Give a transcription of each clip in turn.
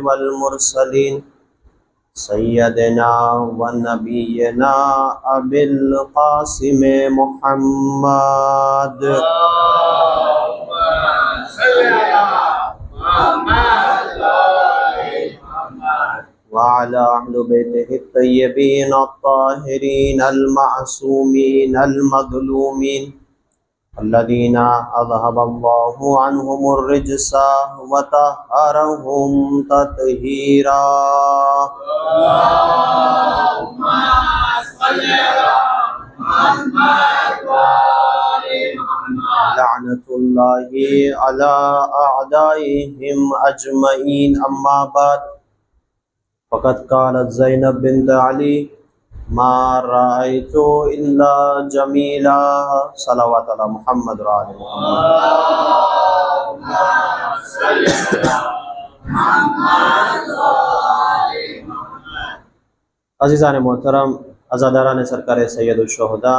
والمرسلين سيدنا ونبينا أبي القاسم محمد وعلى أهل بيته الطيبين الطاهرين المعصومين المظلومين الذين أذهب الله عنهم الرجس وطهرهم تطهيرا اللهم صل على محمد لعنة الله على أعدائهم أجمعين أما بعد فقد قالت زينب بنت علي ما رأيت إلا جميلا صلوات على محمد وآل محمد अज़ीज़ान मोहतरम अज़ादारान सरकार सैयदुश्शुहदा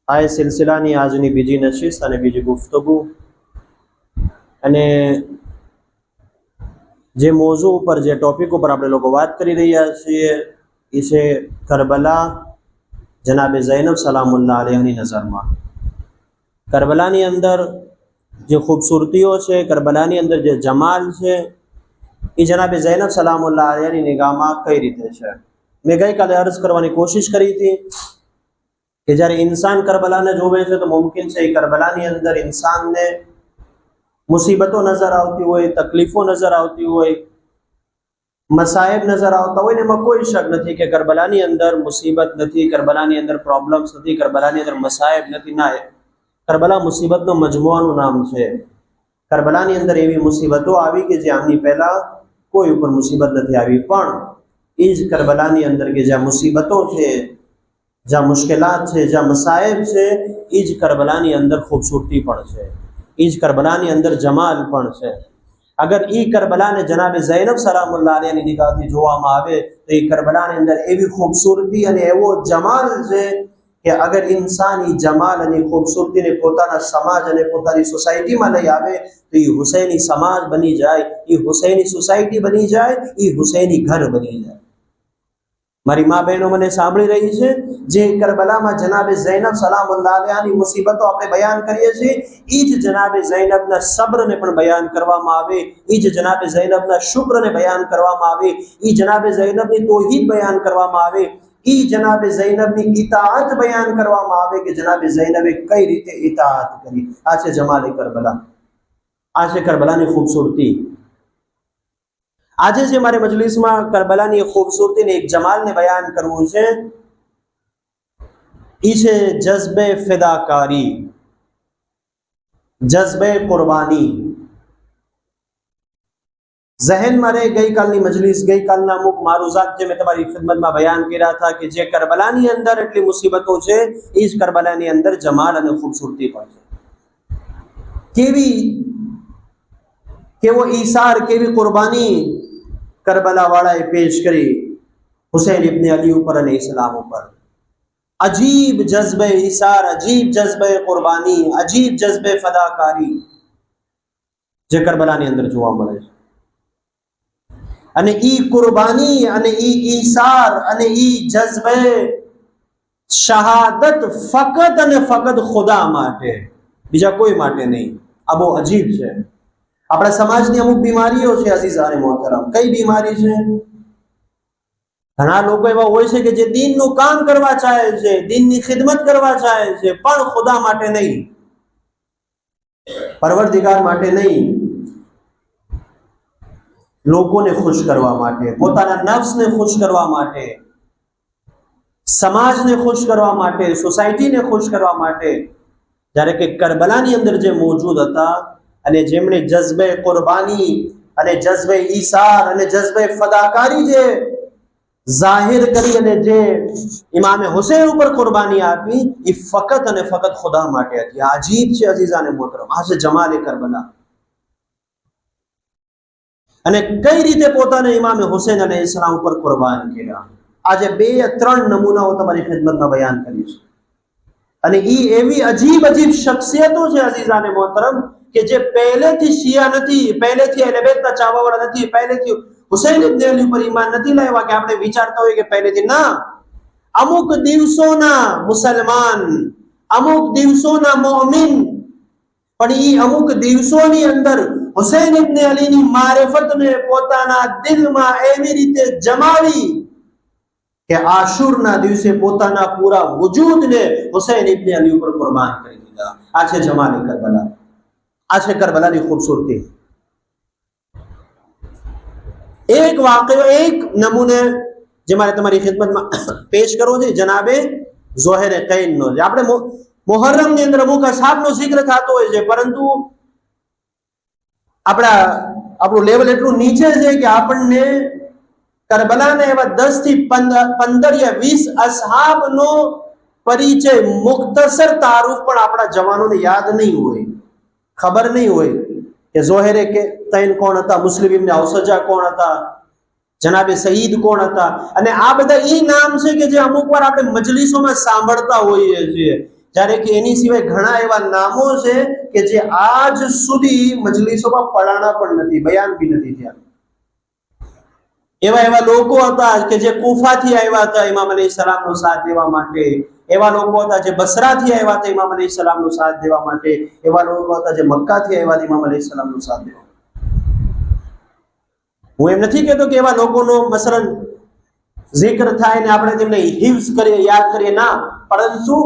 आ सिलसिलानी आजनी बीजी नशिस्त अने बीजी गुफ्तगू अने जे मौजू पर जे टॉपिक पर आपणे लोको बात करी रह्या छीए ई छे करबला जनाबे ज़ैनब सलामुल्लाह अलैहानी नज़रमां करबलानी अंदर जे खूबसूरतीओ छे करबलानी अंदर जे जमाल छे ई जनाबे ज़ैनब सलामुल्लाह अलैहानी निगाहमां कई रीते छे। मैं गई काले अर्ज करवानी कोशिश करी थी कि ज्यारे इंसान करबलाने जोवे छे तो मुमकिन छे करबलानी अंदर इंसान ने मुसीबतों नजर आती हो, तकलीफों नजर आती हो, मसाइब नजर आता हो, एमां कोई शक नहीं कि करबलानी अंदर मुसीबत नहीं, करबलानी अंदर प्रॉब्लम्स नहीं, करबलानी अंदर मसाइब नहीं। ना करबला मुसीबतनो मजमुआनुं नाम छे। करबलानी अंदर एवी मुसीबतों आवी कि जे आमनी पहेला कोई उपर मुसीबत नहीं आवी, पण ई ज करबलानी अंदर के ज्यां मुसीबतों छे, ज्यां मुश्किलात छे, ज्यां मसाइब छे, ई ज करबलानी अंदर खूबसूरती पण छे, ई ज करबलानी अंदर जमाल पण छे। अगर ई करबला ने जनाबे ज़ैनब सलामुल्लाह अलैहानी निगाहथी जोवामां आवे तो ई करबलानी अंदर एवी खूबसूरती अने एवो जमाल छे कि अगर इंसान ई जमाल अने खूबसूरती ने पोताना समाज अने पोतानी सोसायटी में लई आवे तो ई हुसैनी समाज बनी जाए, ई हुसैनी सोसायटी बनी जाए, ई हुसैनी घर बनी जाए। मारी माँ बहनों मने सांभળી रही है जे करबला में जनाबे ज़ैनब सलामुल्लाह अलैहानी मुसीबतों आपणे बयान करीए छीए, ई ज जनाबे ज़ैनबना सब्र ने पण बयान करवामां आवे, ई ज जनाबे ज़ैनबना शुक्र ने बयान करवामां आवे, ई जनाबे ज़ैनबनी तौहीद बयान करवामां आवे, ई जनाबे ज़ैनबनी इताअत बयान करवामां आवे कि जनाबे ज़ैनबे कई रीते इताअत करी। आ छे जमाले करबला, आ छे करबलानी खूबसूरती। आज जे मारे मजलिस में करबलानी खूबसूरती ने एक जमाल ने बयान करवू छे, ई छे जज्बे फिदाकारी, जज्बे कुर्बानी। जहन मारे गई कालनी मजलिस, गई कालना अमुक मारूजात जे मैं तमारी खिदमत में बयान कर्या था कि जे करबलानी अंदर एटली मुसीबतों छे, ई ज करबलानी अंदर जमाल अने खूबसूरती पण छे। केवो ईसार, केवी कुर्बानी करबला वाळाए पेश करी हुसैन इब्ने अली ऊपर अने इस्लाम ऊपर। अजीब जज्बे ईसार, अजीब जज्बे कुर्बानी, अजीब जज्बे फदाकारी जे करबलानी अंदर जोवा मळे छे। अने ई कुर्बानी अने ई ईसार अने ई जज्बे शहादत फकत अने फकत खुदा माटे, बीजा कोई माटे नहीं। आ बहु अजीब छे। अपना समाजनी अमुक बीमारीओ छे अजीजाने मोहतरम। कई बीमारी छे? घणा लोको एवा होय छे के जे दीननुं काम करवा चाहे छे, दीननी खिदमत करवा चाहे छे, पण खुदा माटे नहीं, परवरदिगार माटे नहीं, लोकोने खुश करवा माटे, पोताना नफ्सने खुश करवा माटे, समाजने खुश करवा माटे, सोसायटीने खुश करवा माटे। ज्यारे के करबलानी अंदर जे मौजूद हता अने जेमणे जज्बे कुर्बानी अने जज्बे ईसार अने जज्बे फदाकारी जे जाहिर करी अने जे इमाम हुसैन ऊपर कुर्बानी आपी, ई फकत अने फकत खुदा माटे हती। अजीब छे अजीजाने मोहतरम। आ छे जमाले करबला। अने कई रीते पोताने इमाम हुसैन अलैहिस्सलाम ऊपर कुर्बान कर्या। आजे 2-3 नमूनाओ तमारी खिदमत में बयान करीश। अने ई एवी अजीब अजीब शख्सियतों छे अजीजाने मोहतरम કે જે પહેલેથી શિયા નથી, પહેલેથી અહેલે બેતના ચાહવાવાળા નથી, પહેલેથી હુસૈન ઇબ્ન અલી ઉપર ઈમાન નથી લાવ્યા, કે આપણે વિચારતા હોય કે પહેલેથી, ના, અમુક દિવસોના મુસલમાન, અમુક દિવસોના મોમિન, પણ ઈ અમુક દિવસોની અંદર હુસૈન ઇબ્ન અલીની મારિફતને પોતાના દિલમાં એવી રીતે જમાવી કે આશુરના દિવસે પોતાના પૂરા વજૂદને હુસૈન ઇબ્ન અલી ઉપર કુરબાન કરી દીધા. આ છે જમાલે કરબલા, આ છે કરબલાની ખૂબસૂરતી. એક વાકયો, એક નમૂને જે મારે તમારી ખિદમતમાં પેશ કરવો છે, જનાબે ઝોહેરે કૈનનો. આપણે મુહર્રમની અંદર અમુક અસહાબનો જિક્ર થતો હોય છે, પરંતુ આપણું લેવલ એટલું નીચે છે કે આપણને કરબલાના એવા 10 થી 15 યા 20 અસહાબનો પરિચય, મુખ્તસર તારુફ પણ આપણા જવાનોને યાદ નહીં હોય, ખબર નહીં હોય કે ઝોહેરે કૈન કોણ હતા, મુસ્લિમ ઇબ્ન ઔસજા કોણ હતા, જનાબે સઈદ કોણ હતા. અને આ બધા ઈ નામ છે કે જે અમુક વાર આપણે મજલિસોમાં સાંભળતા હોઈએ છીએ, જ્યારે કે એની સિવાય ઘણા એવા નામો છે કે જે આજ સુધી મજલિસોમાં પડાણા પણ નથી, બયાન બી નથી થયા. એવા લોકો હતા કે જે કુફાથી આવ્યા હતા ઇમામ અલૈહિસ્સલામનો સાથ દેવા માટે, એવા લોકો હતા જે બસરાથી આવ્યા હતા ઇમામ અલૈહિસ્સલામનો સાથ દેવા માટે, એવા લોકો હતા જે મક્કાથી આવ્યા હતા ઇમામ અલૈહિસ્સલામનો સાથ દેવા. હું એમ નથી કહેતો કે એવા લોકોનો મસલન જિક્ર થાય ને આપણે તેમને હિફ્ઝ કરીએ, યાદ કરીએ, ના, પરંતુ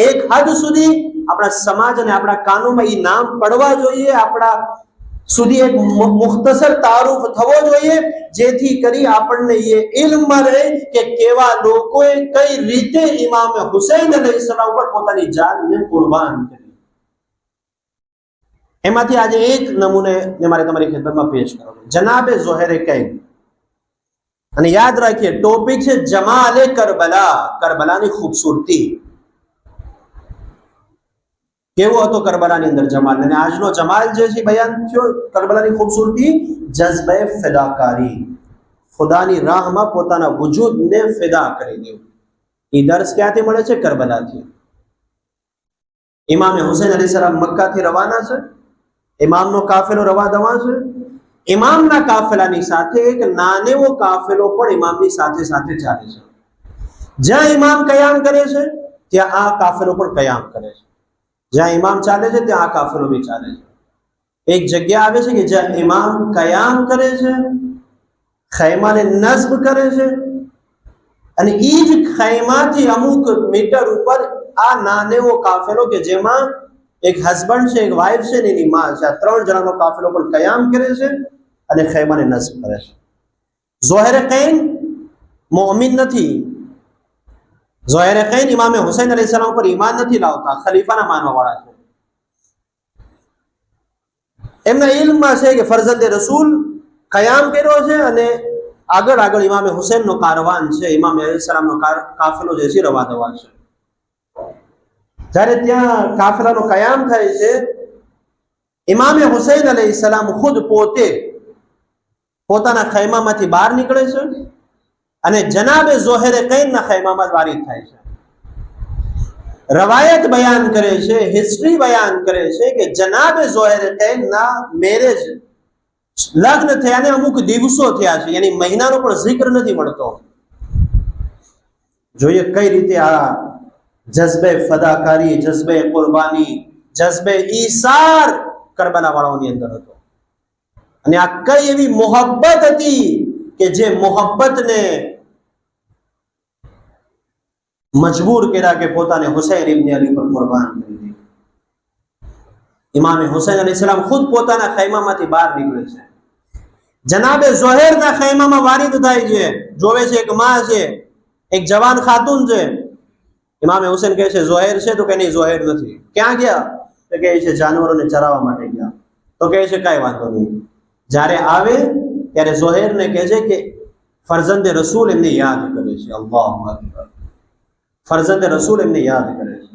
એક હદ સુધી આપણા સમાજ અને આપણા કાનોમાં એ નામ પડવા જોઈએ, આપણા સુધી એક મુખ્તસર તારુફ થવો જોઈએ, જેથી કરી આપણને એ ઇલ્મ મળે કે કેવા લોકોએ કઈ રીતે ઇમામ હુસૈન અલૈહિસ્સલામ ઉપર પોતાની જાનને કુરબાન કરી. એમાંથી આજે એક નમૂને મારે તમારી ખિદમતમાં પેશ કરવો છે, જનાબે ઝોહેરે કૈન. અને યાદ રાખીએ, ટોપિક છે જમાલે કરબલા, કરબલાની ખૂબસૂરતી. કેવો હતો કરબલાની અંદર જમાલ, અને આજનો જમાલ જે છે બયાન થયો કરબલાની ખૂબસૂરતી, જઝ્બે ફિદાકારી, ખુદાની રાહમાં પોતાના વજૂદને ફિદા કરી દેવું. એ દર્શ ક્યાંથી મળે છે? કરબલાથી. ઇમામ હુસૈન અલૈહિસ્સલામ મક્કાથી રવાના છે, ઇમામનો કાફેલો રવા દવા છે. ઇમામના કાફેલાની સાથે એક નાનેવો કાફેલો પણ ઇમામની સાથે સાથે ચાલે છે. જ્યાં ઇમામ કયામ કરે છે ત્યાં આ કાફેલો પણ કયામ કરે છે, જ્યાં ઇમામ ચાલે છે ત્યાં આ કાફેલો બી ચાલે છે. એક જગ્યા આવે છે કે જ્યાં ઇમામ કયામ કરે છે, ખૈમાને નસ્બ કરે છે, અને ઈ જ ખૈમાથી અમુક મીટર ઉપર આ નાનેવો કાફેલો કે જેમાં એક હસબન્ડ છે, એક વાઇફ છે ને એની માં છે, આ 3 જણાનો કાફેલો પણ કયામ કરે છે અને ખૈમાને નસ્બ કરે છે. ઝોહેરે કૈન મોમિન નથી. ઝોહેરે કૈન ઇમામ હુસૈન અલૈહિસ્સલામ પર ઈમાન નથી લાવતા, ખલીફાના માનવા વાળા છે. એમના ઇલ્મમાં છે કે ફરઝંદે રસૂલ કયામ કર્યો છે અને આગળ ઇમામ હુસૈનનો કારવાન છે, ઇમામ અલૈહિસ્સલામનો કાફેલો જે છે રવા દવા છે. જ્યારે ત્યાં કાફેલાનો કયામ થાય છે, ઇમામ હુસૈન અલૈહિસ્સલામ ખુદ પોતે પોતાના ખૈમામાંથી બહાર નીકળે છે અને જનાબે ઝોહેરે કૈનના ખૈમામાં વારિદ થાય છે. રવાયત બયાન કરે છે, હિસ્ટ્રી બયાન કરે છે કે જનાબે ઝોહેરે કૈનના મેરેજ, લગ્ન થયાને અમુક દિવસો થયા છે, યાની મહિનાનો પણ જિક્ર નથી મળતો. જોઈએ કઈ રીતે આ જઝ્બે ફદાકારી, જઝ્બે કુરબાની, જઝ્બે ઈસાર કરબલા વાળાઓની અંદર હતો. અને આ કઈ એવી મોહબ્બત હતી કે જે મોહબ્બતને મજબૂર કર્યા કે પોતાને હુસૈન ઇબ્ન અલી પર કુરબાન કરી દે. ઇમામ હુસૈન અલૈહિસ્સલામ ખુદ પોતાના ખૈમામાંથી બહાર નીકળે છે, જનાબે ઝોહેરના ખૈમામાં વારિદ થાય છે, જોવે છે એક માં છે, એક જવાન ખાતુન છે. ઇમામ હુસૈન કહે છે ઝોહેર છે? તો કે નહીં, ઝોહેર નથી. ક્યાં ગયા? તો કહે છે જાનવરોને ચરાવવા માટે ગયા. તો કહે છે કાંઈ વાંધો નહીં. જ્યારે આવે ત્યારે ઝોહેરને કહે છે કે ફરઝંદે રસૂલ એમને યાદ કરે છે. અલ્લાહુ અકબર. ફરઝંદે રસૂલ એમને યાદ કરે છે.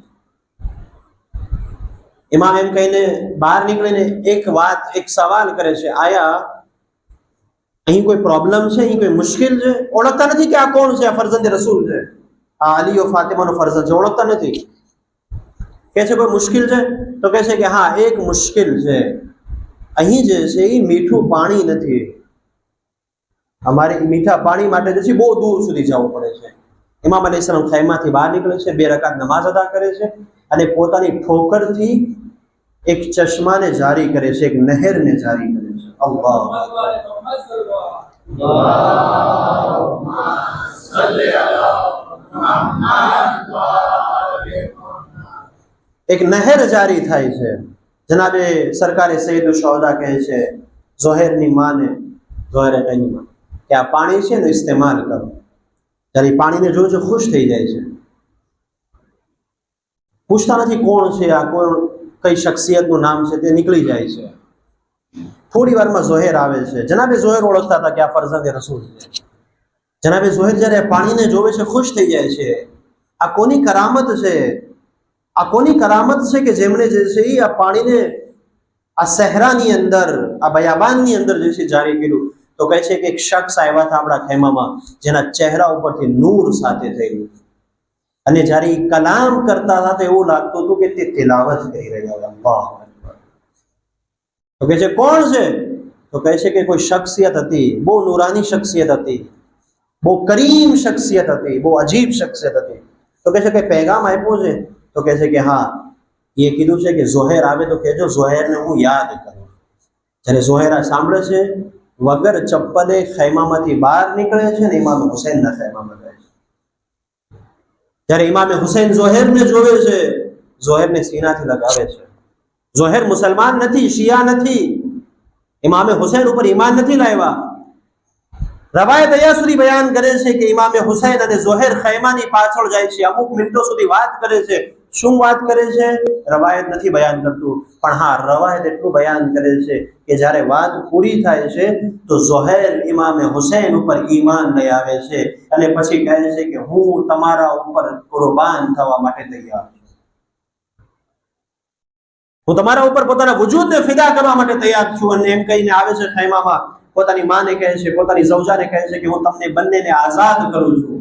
ઇમામ એમ કહીને બહાર નીકળીને એક વાત, એક સવાલ કરે છે, આયા અહીં કોઈ પ્રોબ્લેમ છે, અહીં કોઈ મુશ્કેલ છે? ઓળખતા નથી કે આ કોણ છે, આ ફરઝંદે રસૂલ છે, આ અલી ઓ ફાતિમાનો ફરઝંદ છે, ઓળખતા નથી. કહે છે કોઈ મુશ્કેલ છે? તો કહે છે કે હા, એક મુશ્કેલ છે, અહીં જે છે એ મીઠું પાણી નથી. અમારે મીઠા પાણી માટે જે છે બહુ દૂર સુધી જવું પડે છે. ઇમામ અલૈહિસ્સલામ ખૈમાથી બહાર નીકળે છે, 2 રકાત નમાઝ અદા કરે છે અને પોતાની ઠોકરથી એક ચશ્માને જારી કરે છે, એક નહેરને જારી કરે છે. અલ્લાહ એક નહેર જારી થાય છે. જનાબે સરકારે સૈયદુલ શુહદા કહે છે ઝોહેરની માને, ઝોહેરે કહીની માં, કે આ પાણી છે ને ઇસ્તેમાલ કરો. ત્યારે પાણીને જોયું છે, ખુશ થઈ જાય છે. પૂછતા નથી કોણ છે આ, કોણ કઈ શખ્સિયતનું નામ છે, તે નીકળી જાય છે. થોડી વારમાં ઝોહેર આવે છે. જનાબે ઝોહેર ઓળખતા હતા કે આ ફરઝંદે રસૂલ છે. જનાબે ઝોહેર જ્યારે પાણીને જોવે છે, ખુશ થઈ જાય છે. આ કોની કરામત છે? આ કોની કરામત છે કે જેમણે જે છે એ આ પાણીને આ સહેરાની અંદર, આ બયાબાનની અંદર જે છે જારી કર્યું. તો કહે છે કે એક શખ્સ આવ્યા હતા આપણા ખેમામાં, જેના ચહેરા ઉપરથી નૂર સાથે થયેલું, અને જ્યારે એ કલામ કરતા હતા તો એવું લાગતું હતું કે તે તિલાવત કરી રહ્યા હોય. અલ્લાહ અકબર. તો કહે છે કોણ છે? તો કહે છે કે કોઈ શખ્સિયત હતી, બહુ નૂરાની શખ્સિયત હતી, બહુ કરીમ શખ્સિયત હતી, બહુ અજીબ શખ્સિયત હતી. તો કહે છે કે પેગામ આપ્યો છે? તો કહે છે કે હા, એ કીધું છે કે ઝોહેર આવે તો કહેજો ઝોહેરને હું યાદ કરું. જ્યારે ઝોહેરા સાંભળે છે, વગર ચપ્પલે ખૈમામાંથી બહાર નીકળે છે ને ઇમામે હુસૈનના ખૈમામાં જાય છે. જ્યારે ઇમામે હુસૈન ઝોહેરને જોવે છે, ઝોહેરને સીનાથી લગાવે છે. ઝોહેર મુસલમાન નથી, શિયા નથી, ઇમામે હુસૈન ઉપર ઈમાન નથી લાવ્યા. રવાયત અહીંયા સુધી બયાન કરે છે કે ઇમામે હુસૈન અને ઝોહેર ખૈમાની પાછળ જાય છે, અમુક મિનિટો સુધી વાત કરે છે. શું વાત કરે છે? રવાયત નથી બયાન કરતું, પણ હા, રવાયત એટલું બયાન કરે છે કે જ્યારે વાત પૂરી થાય છે તો ઝોહેર ઇમામે હુસૈન ઉપર ઈમાન લઈ આવે છે અને પછી કહે છે કે હું તમારા ઉપર કુરબાન થવા માટે તૈયાર છું, હું તમારા ઉપર પોતાના વજૂદને ફિદા કરવા માટે તૈયાર છું. અને એમ કહીને આવે છે ખૈમામાં, પોતાની માને કહે છે, પોતાની ઝૌજાને કહે છે કે હું તમને બંનેને આઝાદ કરું છું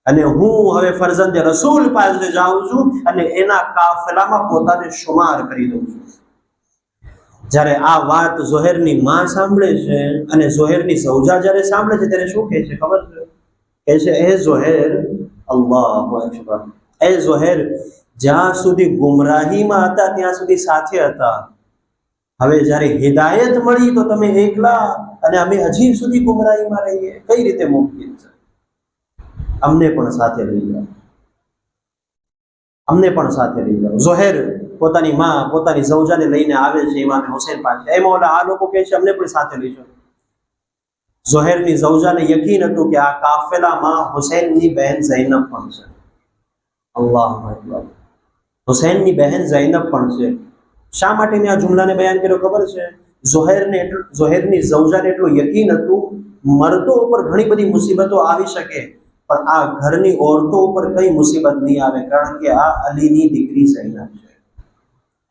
અને હું હવે ફરઝંદે રસૂલ પાસે જાઉં છું અને એના કાફલામાં પોતાને શુમાર કરી દઉં છું. જ્યારે આ વાત ઝોહેરની માં સાંભળે છે અને ઝોહેરની ઝૌજા જ્યારે સાંભળે છે ત્યારે શું કહે છે ખબર છે? કહે છે એ ઝોહેર, અલ્લાહુ અકબર, એ ઝોહેર, જ્યાં સુધી ગુમરાહીમાં હતા ત્યાં સુધી સાથે હતા, હવે જ્યારે હિદાયત મળી તો તમે એકલા અને અમે હજી સુધી ગુમરાહીમાં રહીએ, કઈ રીતે મુમકિન છે? અમને પણ સાથે લઈ જાઓ, અમને પણ સાથે લઈ જાઓ. ઝોહેર પોતાની માં, પોતાની ઝૌજાને લઈને આવે છે ઇમામે હુસૈન પાસે. એ મૌલા, આ લોકો કહે છે અમને પણ સાથે લઈ જાઓ. ઝોહેરની ઝૌજાને યકીન હતું કે આ કાફેલામાં હુસૈનની બહેન ઝૈનબ પણ છે. અલ્લાહુ અકબર. હુસૈનની બહેન ઝૈનબ પણ છે. શા માટે મેં આ જુમલાને બયાન કર્યો ખબર છે? ઝોહેરની ઝૌજાને એટલું યકીન હતું, મર્દો ઉપર ઘણી બધી મુસીબતો આવી શકે પણ આ ઘરની ઓરતો ઉપર કઈ મુસીબત નહીં આવે, કારણ કે આ અલીની દીકરી ઝૈનબ છે,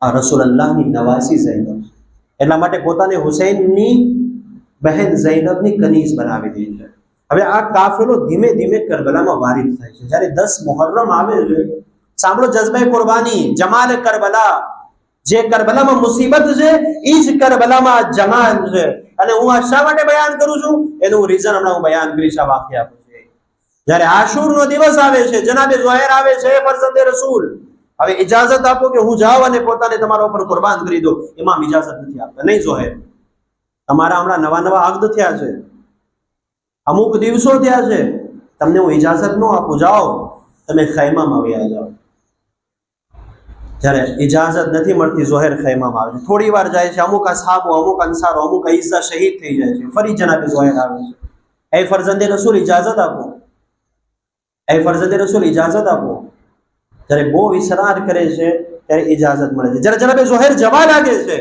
આ રસૂલલ્લાહની નવાસી ઝૈનબ છે. એટલા માટે પોતાને હુસૈનની બહેન ઝૈનબની કનીઝ બનાવી દે છે. હવે આ કાફેલો ધીમે ધીમે કરબલામાં વારિદ થાય છે. જ્યારે 10 મુહર્રમ આવે છે, સાંભળો જઝ્બે કુરબાની, જમાલ કરબલા, જે કરબલામાં મુસીબત છે એ જ કરબલામાં જમાલ છે. અને હું આ શા માટે બયાન કરું છું એનું રીઝન હમણાં હું બયાન કરીશ. આ વાક્ય આપું છું. જ્યારે આશુરનો દિવસ આવે છે, જનાબે ઝોહેર આવે છે, ફરઝંદે રસૂલ, હવે ઇજાઝત આપો કે હું જાઉં અને પોતાને તમારા ઉપર કુરબાન કરી દો. ઇમામ ઇજાઝત નથી આપતા. નહીં ઝોહેર, તમારા હમણાં નવા નવા અક્દ થયા છે, અમુક દિવસો થયા છે, તમને હું ઇજાઝત ન આપું, જાઓ તમે ખૈમામાં વયા જાઓ. જ્યારે ઇજાઝત નથી મળતી, ઝોહેર ખૈમામાં આવે છે. થોડી વાર જાય છે, અમુક અસહાબો, અમુક અંસારો, અમુક અઈઝા શહીદ થઈ જાય છે. ફરી જનાબે ઝોહેર આવે છે, એ ફરઝંદે રસૂલ ઇજાઝત આપો, એ ફરઝંદે રસૂલ ઇજાઝત આપો. જ્યારે બહુ ઇસરાર કરે છે ત્યારે ઇજાઝત મળે છે. જ્યારે જનાબે ઝોહેર જવા લાગે છે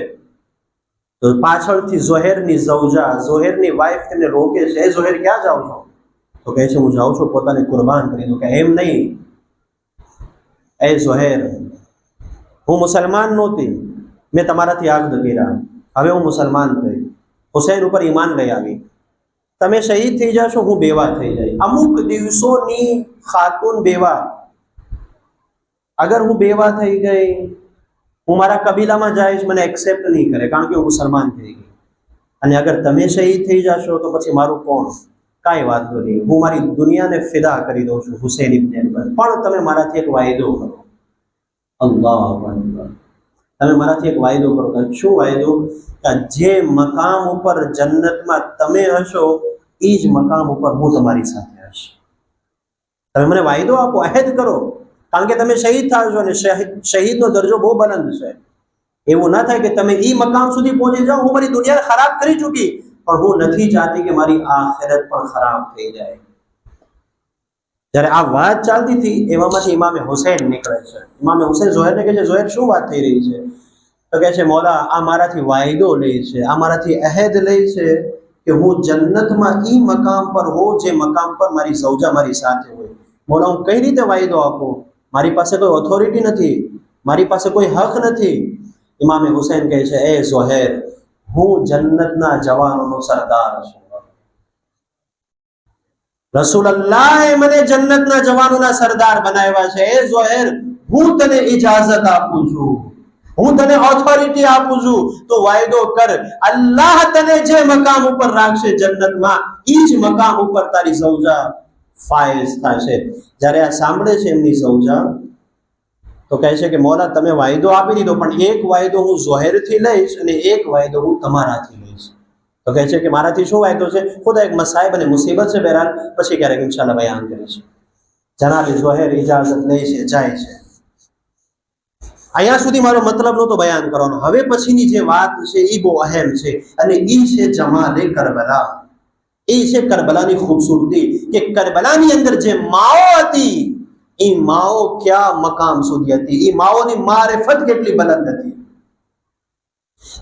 તો પાછળથી ઝોહેરની ઝૌજા, ઝોહેરની વાઇફ તેને રોકે છે. એ ઝોહેર ક્યાં જાઓ છો? તો કહે છે હું જાઉં છું પોતાને કુરબાન કરી દઉં. કે એમ નહીં, એ ઝોહેર, હું મુસલમાન નહોતી, મેં તમારાથી આગદ કર્યા, હવે હું મુસલમાન થઈ, હુસૈન ઉપર ઈમાન લઈ આવી, તમે શહીદ થઈ જશો, હું બેવા થઈ જાય. અમુક દિવસોની ખાતુન બેવા, અગર હું બેવા થઈ ગઈ, હું મારા કબીલામાં જઈશ, મને એક્સેપ્ટ નહીં કરે કારણ કે હું મુસલમાન થઈ ગઈ, અને અગર તમે શહીદ થઈ જશો તો પછી મારું કોણ? કાંઈ વાંધો નહીં, હું મારી દુનિયાને ફિદા કરી દઉં છું હુસૈન ઇબ્ન અલી પર, પણ તમે મારાથી એક વાયદો કરો. અલ્લાહુ અકબર. તમે મારાથી એક વાયદો કરો. શું વાયદો? કે જે મકામ ઉપર જન્નતમાં તમે હશો એ જ મકામ ઉપર હું તમારી સાથે હશ. તમે મને વાયદો આપો, અહેદ કરો, કારણ કે તમે શહીદ થશો અને શહીદનો દરજ્જો બહુ બલંદ છે. એવું ના થાય કે તમે એ મકામ સુધી પહોંચી જાઓ, હું મારી દુનિયા ખરાબ કરી ચૂકી, પણ હું નથી ચાહતી કે મારી આખિરત પણ ખરાબ થઈ જાય. જ્યારે આ વાત ચાલતી હતી એવામાં ઇમામે હુસૈન નીકળે છે. ઇમામે હુસૈન ઝોહેરને કહે છે, ઝોહેર શું વાત થઈ રહી છે? તો કહે છે, મૌલા આ મારાથી વાયદો લે છે, આ મારાથી અહેદ લે છે કે હું જન્નતમાં ઈ મકામ પર હોઉં જે મકામ પર મારી ઝૌજા મારી સાથે હોય. મૌલા હું કઈ રીતે વાયદો આપું? મારી પાસે કોઈ ઓથોરિટી નથી, મારી પાસે કોઈ હક નથી. ઇમામે હુસૈન કહે છે, એ ઝોહેર, હું જન્નતના જવાનોનો સરદાર છું. રસૂલલ્લાહે મને જન્નતના જવાનોના સરદાર બનાવ્યા છે. એ ઝોહેર, હું તને ઇજાઝત આપું છું, હું તને ઓથોરિટી આપું છું, તો વાયદો કર, અલ્લાહ તને જે મકામ ઉપર રાખશે જન્નતમાં ઈ જ મકામ ઉપર તારી ઝૌજા ફાયઝ થશે. જ્યારે આ સાંભળે છે એમની ઝૌજા તો કહે છે કે મૌલા તમે વાયદો આપી દીધો, પણ એક વાયદો હું ઝોહેરથી લઈશ અને એક વાયદો હું તમારાથી લઈશ. તો કહે છે કે મારાથી શું વાયદો છે? ખુદા એક મસાઈબ અને મુસીબત છે, બહેરહાલ પછી ક્યારેક ઇન્શાલ્લાહ બયાન કરીશ. જનાબ ઝોહેર ઇજાઝત લે છે, જાય છે. અહીંયા સુધી મારો મતલબ નહોતો બયાન કરવાનો. હવે પછીની જે વાત છે એ બહુ અહેમ છે, અને એ છે જમાલે કરબલા. એ છે કરબલાની ખૂબસૂરતી, કે કરબલાની અંદર જે માઓ હતી એ માઓ ક્યાં મકામ સુધી હતી, એ માઓની મારિફત કેટલી બલંદ હતી.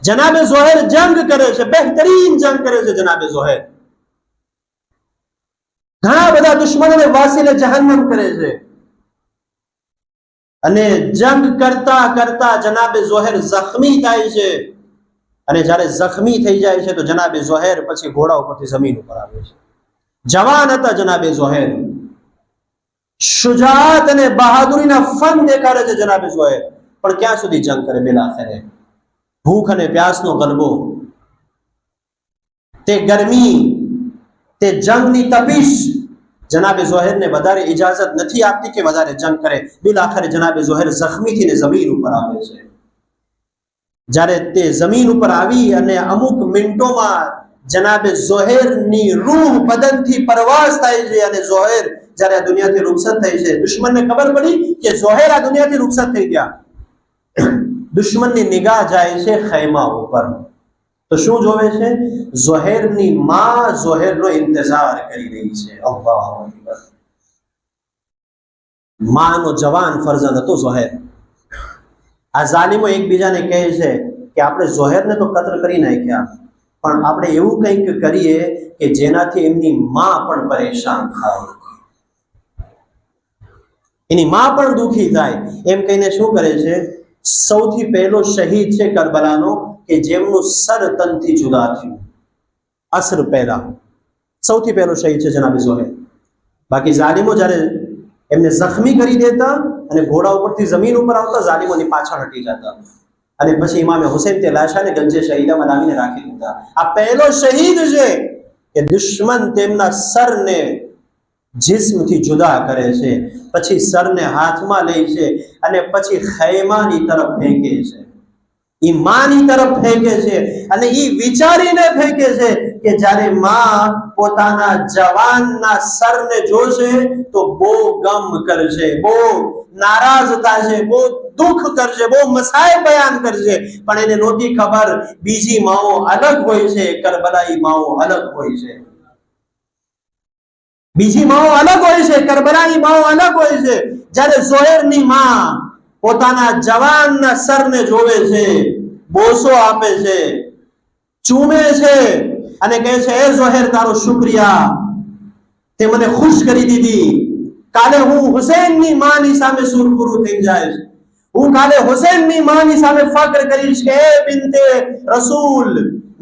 જનાબે ઝોહેર જંગ કરે છે, બહેતરીન જંગ કરે છે જનાબે ઝોહેર. ઘણા બધા દુશ્મનોને વાસીલે જહન્નમ કરે છે, અને જંગ કરતા કરતા જનાબે ઝોહેર જખ્મી થાય છે. અને જ્યારે જખ્મી થઈ જાય છે તો જનાબે ઝોહેર પછી ઘોડા ઉપરથી જમીન ઉપર આવે છે. જવાન હતા જનાબે ઝોહેર, શુજાઅત અને બહાદુરીના ફન દેખાડે છે જનાબે ઝોહેર, પણ ક્યાં સુધી જંગ કરે? બેલાખરે ભૂખ અને પ્યાસનો ગલબો, તે ગરમી, તે જંગની તપીશ જનાબે ઝોહેરને વધારે ઇજાઝત નથી આપતી કે વધારે જંગ કરે. બિલાખરે જનાબે ઝોહેર જખ્મી થઈને જમીન ઉપર આવે છે. જ્યારે તે જમીન ઉપર આવી અને અમુક મિનિટોમાં જનાબે ઝોહેરની રૂહ બદનથી પરવાસ થાય છે, અને ઝોહેર જ્યારે આ દુનિયાથી રૂખસત થઈ છે, દુશ્મનને ખબર પડી કે ઝોહેર આ દુનિયાથી રૂખસત થઈ ગયા. દુશ્મનની નિગાહ જાય છે ખૈમા ઉપર, તો શું જોવે છે? ઝોહેરની માં ઝોહેરનો ઇંતજાર કરી રહી છે. અલ્લાહુ અકબર. માનો જવાન ફરજંદ હતો ઝોહેર. આ ઝાલિમો એકબીજાને કહે છે કે આપણે ઝોહેરને તો કત્લ કરી નાખ્યા, પણ આપણે એવું કંઈક કરીએ કે જેનાથી એમની માં પણ પરેશાન થાય, એની માં પણ દુખી થાય. એમ કહીને શું કરે છે? સૌથી પહેલો શહીદ છે કરબલાનો કે જેમનું સર તનથી જુદા થયું. અસર પહેલા સૌથી પહેલો શહીદ છે જનાબે ઝોહેર. બાકી ઝાલિમો જ્યારે એમને જખ્મી કરી દેતા અને ઘોડા ઉપરથી જમીન ઉપર આવતા, ઝાલિમોની પાછળ હટી જતા, અને પછી ઇમામે હુસૈન તે લાશાને ગંજે શહીદામાં લાવીને રાખી દીધા. આ પહેલો શહીદ છે કે દુશ્મન તેમના સરને જિસ્મથી જુદા કરે છે, પછી સરને હાથમાં લે છે અને પછી ખૈમાની તરફ ફેંકે છે, ઈમાની તરફ ફેંકે છે, અને ઈ વિચારીને ફેંકે છે કે જ્યારે માં પોતાના જવાનના સરને જોશે તો બહુ ગમ કરશે, બહુ નારાજ થશે, બહુ દુઃખ કરશે, બહુ મસાઈબ બયાન કરશે. પણ એને નહોતી ખબર બીજી માઓ અલગ હોય છે, કરબલાઈ માઓ અલગ હોય છે. બીજી માઓ અલગ હોય છે, કરબલાઈ માઓ અલગ હોય છે. જ્યારે ઝોહેરની માં પોતાના જવાનના સરને જોવે છે, બોસો આપે છે, ચૂમે છે અને કહે છે, એ ઝોહેર તારો શુક્રિયા, તે મને ખુશ કરી દીધી. કાલે હું હુસૈનની માની સામે સુરખરૂ થઈ જઈશ, હું કાલે હુસૈનની માની સામે ફક્ર કરીશ કે એ બિનતે રસૂલ,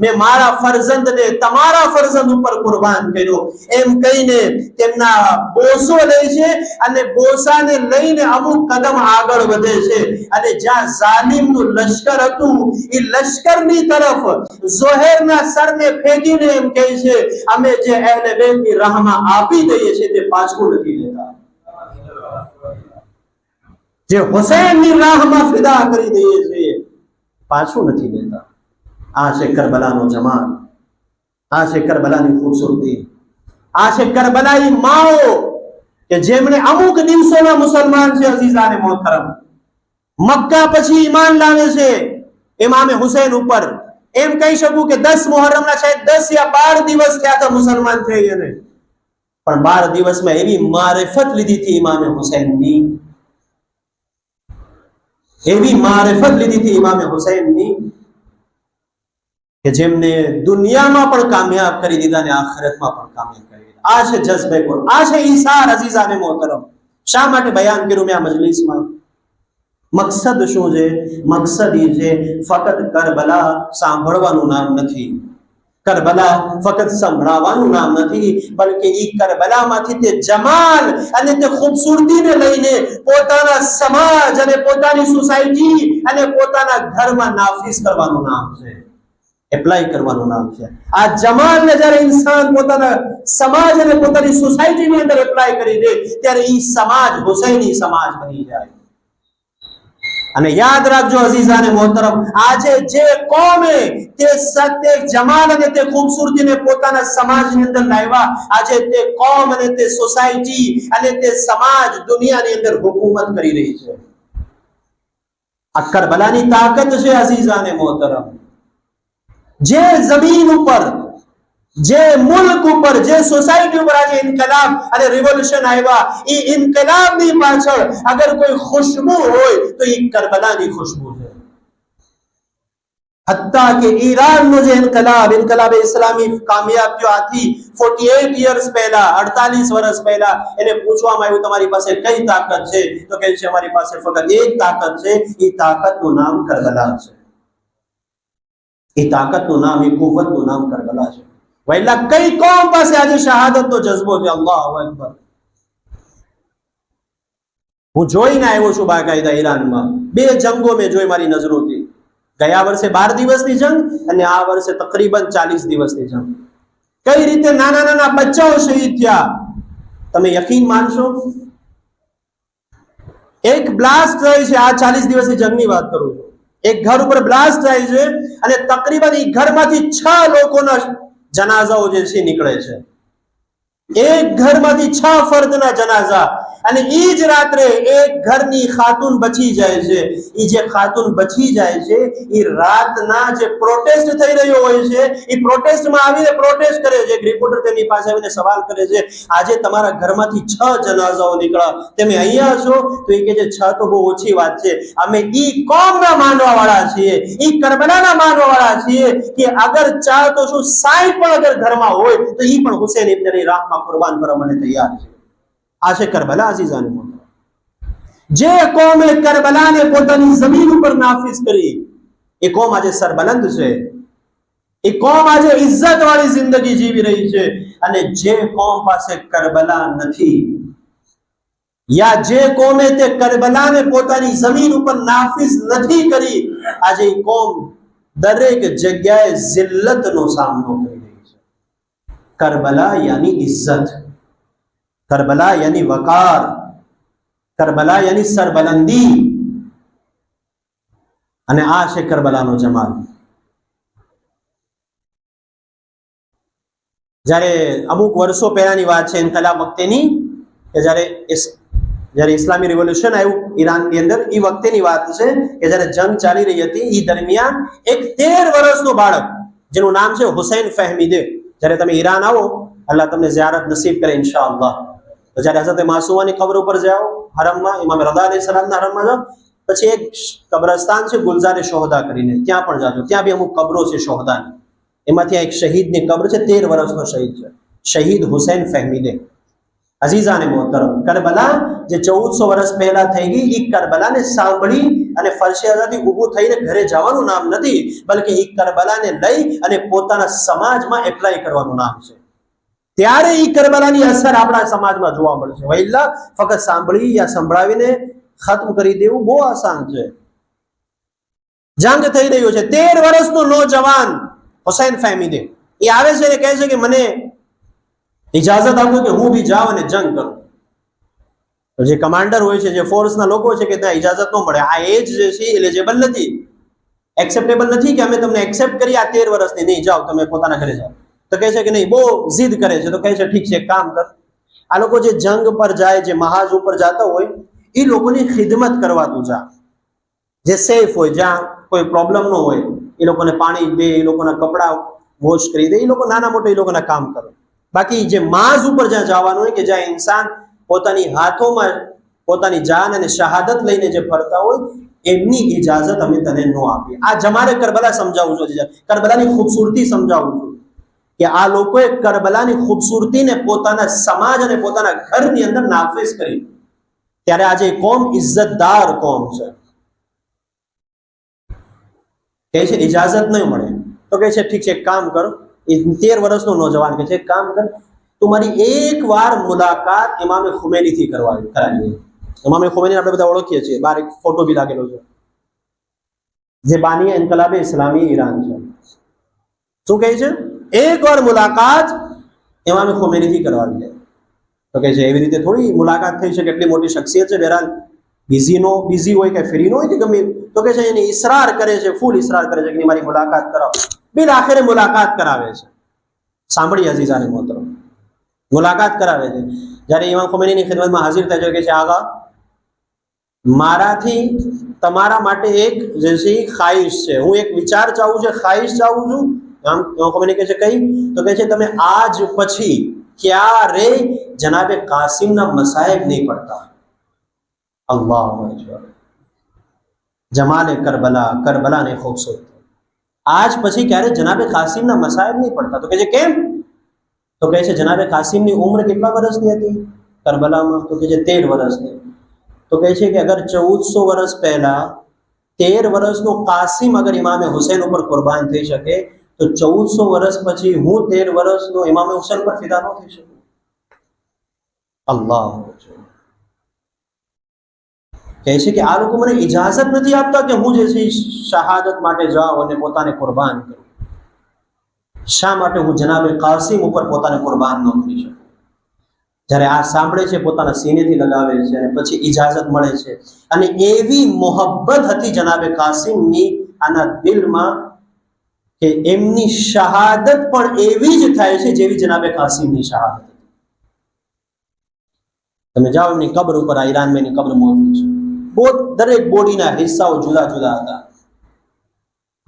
મેં મારા ફરજંદને તમારા ફરજંદ ઉપર કુરબાન કર્યો, એમ કહીને તેમના બોસો લે છે અને બોસાને લઈને અમુક કદમ આગળ વધે છે અને જ્યાં ઝાલિમનું લશ્કર હતું એ લશ્કરની તરફ ઝોહેરના સરને ફેંકીને એમ કહે છે, અમે જે અહેલે બેતની રાહમાં આપી દઈએ છીએ તે પાછું નથી લેતા, જે હુસૈનની રાહમાં ફિદા કરી દઈએ છીએ પાછું નથી લેતા. આ છે કરબલાનો જમાલ, આ છે કરબલાની ખૂબસૂરતી, આ છે કરબલાઈ માઓ કે જેમણે અમુક દિવસોના મુસલમાન છે અઝીઝાને મોહતરમ, મક્કા પછી ઈમાન લાવે છે ઇમામે હુસૈન ઉપર. એમ કહી શકું કે 10 મુહર્રમના શાયદ 10 યા 12 દિવસ થયા હતા મુસલમાન થઈ એને, પણ 12 દિવસમાં એવી મારિફત લીધી હતી ઇમામે હુસૈનની, એવી મારિફત લીધી હતી ઇમામે હુસૈનની કે જેમને દુનિયામાં પણ કામયાબ કરી દીધા અને આખિરતમાં પણ કામયાબ કરી દીધા. આ છે જઝ્બે કુર્બ, આ છે ઈસાર અઝીઝાને મોહતરમ. શા માટે બયાન કર્યું મેં આ મજલિસમાં? મકસદ શું છે? મકસદ એ છે ફક્ત કરબલા સાંભળવાનું નામ નથી, કરબલા ફક્ત સંભળાવવાનું નામ નથી, બલકે ઈ કરબલામાંથી તે જમાલ અને તે ખૂબસૂરતીને લઈને પોતાના સમાજ અને પોતાની સોસાયટી અને પોતાના ઘરમાં નાફિઝ કરવાનું નામ છે, એપ્લાય કરવાનું નામ છે. આ જમાલને જ્યારે ઇન્સાન પોતાના સમાજ અને પોતાની સોસાયટીની અંદર એપ્લાય કરી દે ત્યારે ઈ સમાજ હુસૈની સમાજ બની જાય. અને યાદ રાખજો અઝીઝાને મોહતરમ, આજે જે કોમે તે સત્ય જમાલ અને તે ખૂબસૂરતીને પોતાના સમાજની અંદર લાવ્યા, આજે તે કોમ અને તે સોસાયટી અને તે સમાજ દુનિયાની અંદર હુકૂમત કરી રહી છે. આ કરબલાની તાકાત છે અઝીઝાને મોહતરમ. જે જમીન ઉપર, જે મુલ્ક ઉપર, જે સોસાયટી ઉપર આજે ઇન્કલાબ અને રિવોલ્યુશન આવ્યા, એ ઇન્કલાબની પાછળ અગર કોઈ ખુશ્બુ હોય તો એ કરબલાની ખુશ્બુ છે. હત્તા કે ઈરાનનો જે ઇન્કલાબ ઇસ્લામી કામયાબ થયો આથી 48 યર્સ પહેલા, 48 વર્ષ પહેલા એને પૂછવામાં આવ્યું તમારી પાસે કઈ તાકાત છે, તો કહે છે અમારી પાસે ફક્ત એક તાકાત છે, એ તાકાતનું નામ કરબલા છે, એ તાકાતનું નામ, એ કુવ્વતનું નામ કરબલા છે. વૈલા કઈ કોમ પાસે આજે શહાદતનો જજ્બો છે? અલ્લાહુ અકબર. હું જોઈને આવ્યો છું બાકાયદા ઈરાનમાં 2 જંગો મેં જોઈ મારી નજરોથી. ગયા વર્ષે 12 દિવસની જંગ અને આ વર્ષે તકરીબન 40 દિવસની જંગ. કઈ રીતે નાના નાના બચ્ચાઓ શહીદ થયા તમે યકીન માનશો? એક બ્લાસ્ટ થાય છે, આ 40 દિવસની જંગની વાત કરું છું, એક ઘર ઉપર બ્લાસ્ટ થાય છે અને તકરીબન એ ઘરમાંથી 6 લોકોના જનાઝાઓ જે છે નીકળે છે, એક ઘરમાંથી 6 ફર્દના જનાઝા. અને ઈ જ રાત્રે એક ઘરની ખાતુન બચી જાય છે. ઈ જે ખાતુન બચી જાય છે ઈ રાતના જે પ્રોટેસ્ટ થઈ રહ્યો હોય છે ઈ પ્રોટેસ્ટમાં આવીને પ્રોટેસ્ટ કરે છે. એક રિપોર્ટર તેમની પાસે આવીને સવાલ કરે છે, આજે તમારા ઘરમાંથી 6 જનાઝાઓ નીકળ્યા, તમે અહીંયા છો? તો એ કહે છે 6 તો બહુ ઓછી વાત છે, અમે ઈ કોમના માનવા વાળા છીએ, ઈ કરબલાના માનવા વાળા છીએ કે અગર ચાહ તો શું 60 પણ અગર ઘરમાં હોય તો ઈ પણ હુસૈન ઇબ્નની રાહમાં કુરબાન કરવા માટે તૈયાર છે. આ છે કરબલા અઝીઝાને મોહતરમ. જે કોમે કરબલાને પોતાની જમીન ઉપર નાફિઝ કરી એ કોમ આજે સરબલંદ છે, એ કોમ આજે ઇજ્જત વાળી જિંદગી જીવી રહી છે. અને જે કોમ પાસે કરબલા નથી, યા જે કોમે તે કરબલાને પોતાની જમીન ઉપર નાફિઝ નથી કરી, આજે એ કોમ દરેક જગ્યાએ જિલ્લતનો સામનો કરી રહી છે. કરબલા યાની ઇજ્જત, करबला यानी वकार, करबला यानी सरबलंदी, અને આ છે કરબલાનો જમાલ. જ્યારે અમુક વર્ષો પહેલાની વાત છે ઇન્કલાબ વખતેની, કે જ્યારે ઇસ્લામી રિવોલ્યુશન આવ્યું ઈરાનની અંદર, એ વખતેની વાત છે કે જ્યારે જંગ ચાલી રહી હતી એ દરમિયાન એક 13 વર્ષનો બાળક જેનું નામ છે હુસૈન ફહેમીદે, જ્યારે તમે ઈરાન આવો અલ્લાહ તમને ઝિયારત નસીબ કરે ઇન્શાઅલ્લાહ, તો જ્યારે હઝરત માસુમાની કબ્ર ઉપર જાઓ હરમમાં, ઇમામ રઝા અલૈહિસ્સલામના હરમમાં જાઓ, પછી એક કબ્રસ્તાન છે ગુલઝારે શોહદા કરીને, ત્યાં પણ જાજો, ત્યાં બી અમુક કબ્રો છે શોહદાની. એમાંથી એક શહીદની કબ્ર છે, 13 વર્ષનો શહીદ છે, શહીદ હુસૈન ફહેમીદે. અઝીઝાને મોહતરમ, કરબલા જે 1400 વર્ષ પહેલા થઈ ગઈ, એ કરબલાને સાંભળી અને ફરશિયાથી ઊભું થઈને ઘરે જવાનું નામ નથી, બલકે એ કરબલાને લઈ અને પોતાના સમાજમાં એપ્લાય કરવાનું નામ છે. ત્યારે એ કરબલાની અસર આપણા સમાજમાં જોવા મળશે. વૈલા ફક્ત સાંભળી યા સંભળાવીને ખત્મ કરી દેવું બહુ આસાન છે. જંગ થઈ રહ્યો છે. 13 વર્ષનો નોજવાન હુસૈન ફેમિલી એ આવે છે અને કહે છે કે મને ઇજાઝત આપો કે હું બી જાઉં અને જંગ કરું. તો જે કમાન્ડર હોય છે, જે ફોર્સના લોકો છે, કે ત્યાં ઇજાઝત ન મળે. આ એજ જે છે એલિજિબલ નથી, એક્સેપ્ટેબલ નથી કે અમે તમને એક્સેપ્ટ કરી આ 13 વર્ષની. નહીં, જાઓ તમે પોતાના ઘરે જાઓ. તો કહે છે કે નહીં, બહુ જીદ કરે છે. તો કહે છે ઠીક છે, એક કામ કર, આ લોકો જે જંગ પર જાય, જે મહાજ ઉપર જતા હોય, એ લોકોની ખિદમત કરવા તું જા, જે સેફ હોય, જ્યાં કોઈ પ્રોબ્લેમ ન હોય, એ લોકોને પાણી દે, એ લોકોના કપડા વોશ કરી દે, એ લોકો નાના મોટા એ લોકોના કામ કરે. બાકી જે માઝ ઉપર જ્યાં જવાનું હોય, કે જ્યાં ઇન્સાન પોતાની હાથોમાં પોતાની જાન અને શહાદત લઈને જે ફરતા હોય, એમની ઇજાઝત અમે તને ન આપીએ. આ જમારે કરબલા સમજાવું છું, કરબલાની ખૂબસૂરતી સમજાવું છું, કે આ લોકોએ કરબલાની ખૂબસૂરતીને પોતાના સમાજ અને પોતાના ઘરની અંદર નાફિઝ કરી. ત્યારે આજે કોમ ઇજ્જતદાર કોમ છે. કહે છે ઇજાઝત નહીં મળે. તો કહે છે ઠીક છે, એક કામ કરો. 13 વર્ષનો નોજવાન કહે છે એક કામ કર, તમારી એકવાર મુલાકાત ઇમામે ખુમૈનીથી કરાવી. ઇમામે ખુમૈની આપણે બધા ઓળખીએ છીએ, બહાર એક ફોટો બી લાગેલો છે, જે બાની ઇન્કલાબે ઇસ્લામી ઈરાન છે. શું કહે છે? એકવાર મુલાકાત ઇમામે ખુમૈનીથી કરવાવી લે. તો કહે છે એવી રીતે થોડી મુલાકાત થઈ શકે, એટલી મોટી શખ્સિયત છે. બહેરાલ બિઝી હોય કે ફ્રી ન હોય કે ગમે. તો કહે છે એની ઇસરાર કરે છે, ફૂલ ઇસરાર કરે છે કે મારી મુલાકાત કરાવો. બિલ આખરે મુલાકાત કરાવે છે. સાંભળી અઝીઝાને મોહતરમ, મુલાકાત કરાવે છે. જ્યારે ઇમામ ખુમૈનીની ખિદમતમાં હાજર થાય છે, કે છે આગા મારાથી તમારા માટે એક જે છે ખ્વાહિશ છે, હું એક વિચાર ચાહું છું, ખ્વાહિશ ચાહું છું. ઇમામ ખુમૈની કહે છે કઈ? તો કહે છે તમે આજ પછી ક્યારે જનાબે કાસિમના મસાઇબ નહીં પડતા. અલ્લાહુ અકબર. જમાલે કરબલા, કરબલાને ખૂબસૂરત. આજ પછી ક્યારે જનાબે કાસિમના મસાઇબ નહીં પડતા. તો કહે છે કેમ? તો કહે છે જનાબે કાસિમની ઉંમર કેટલા વર્ષની હતી કરબલામાં? તો કહે છે 13 વર્ષની. તો કહે છે કે અગર 1400 વર્ષ પહેલા 13 વર્ષનો કાસિમ અગર ઇમામે હુસૈન ઉપર કુરબાન થઈ શકે, તો 1400 વર્ષ પછી હું 13 વર્ષનો ઇમામે હુસૈન પર ફિદા ન થઈ શકું. અલ્લાહ કહે છે કે આ લોકો મને ઇજાઝત નથી આપતા કે હું જે છે શહાદત માટે જાઉં અને પોતાને કુરબાન કરું. શા માટે હું જનાબે કાસિમ ઉપર પોતાને કુરબાન ન કરી શકું? જ્યારે આ સાંભળે છે, પોતાના સીનેથી લગાવે છે અને પછી ઇજાઝત મળે છે. અને એવી મોહબ્બત હતી જનાબે કાસિમની આના દિલમાં, કે એમની શહાદત પણ એવી જ થાય છે જેવી જનાબે કાસિમની શહાદત. તમે જાઓ એમની કબ્ર ઉપર, આ ઈરાનમાં એની કબ્ર મોજૂદ છે. દરેક બોડીના હિસ્સાઓ જુદા જુદા હતા.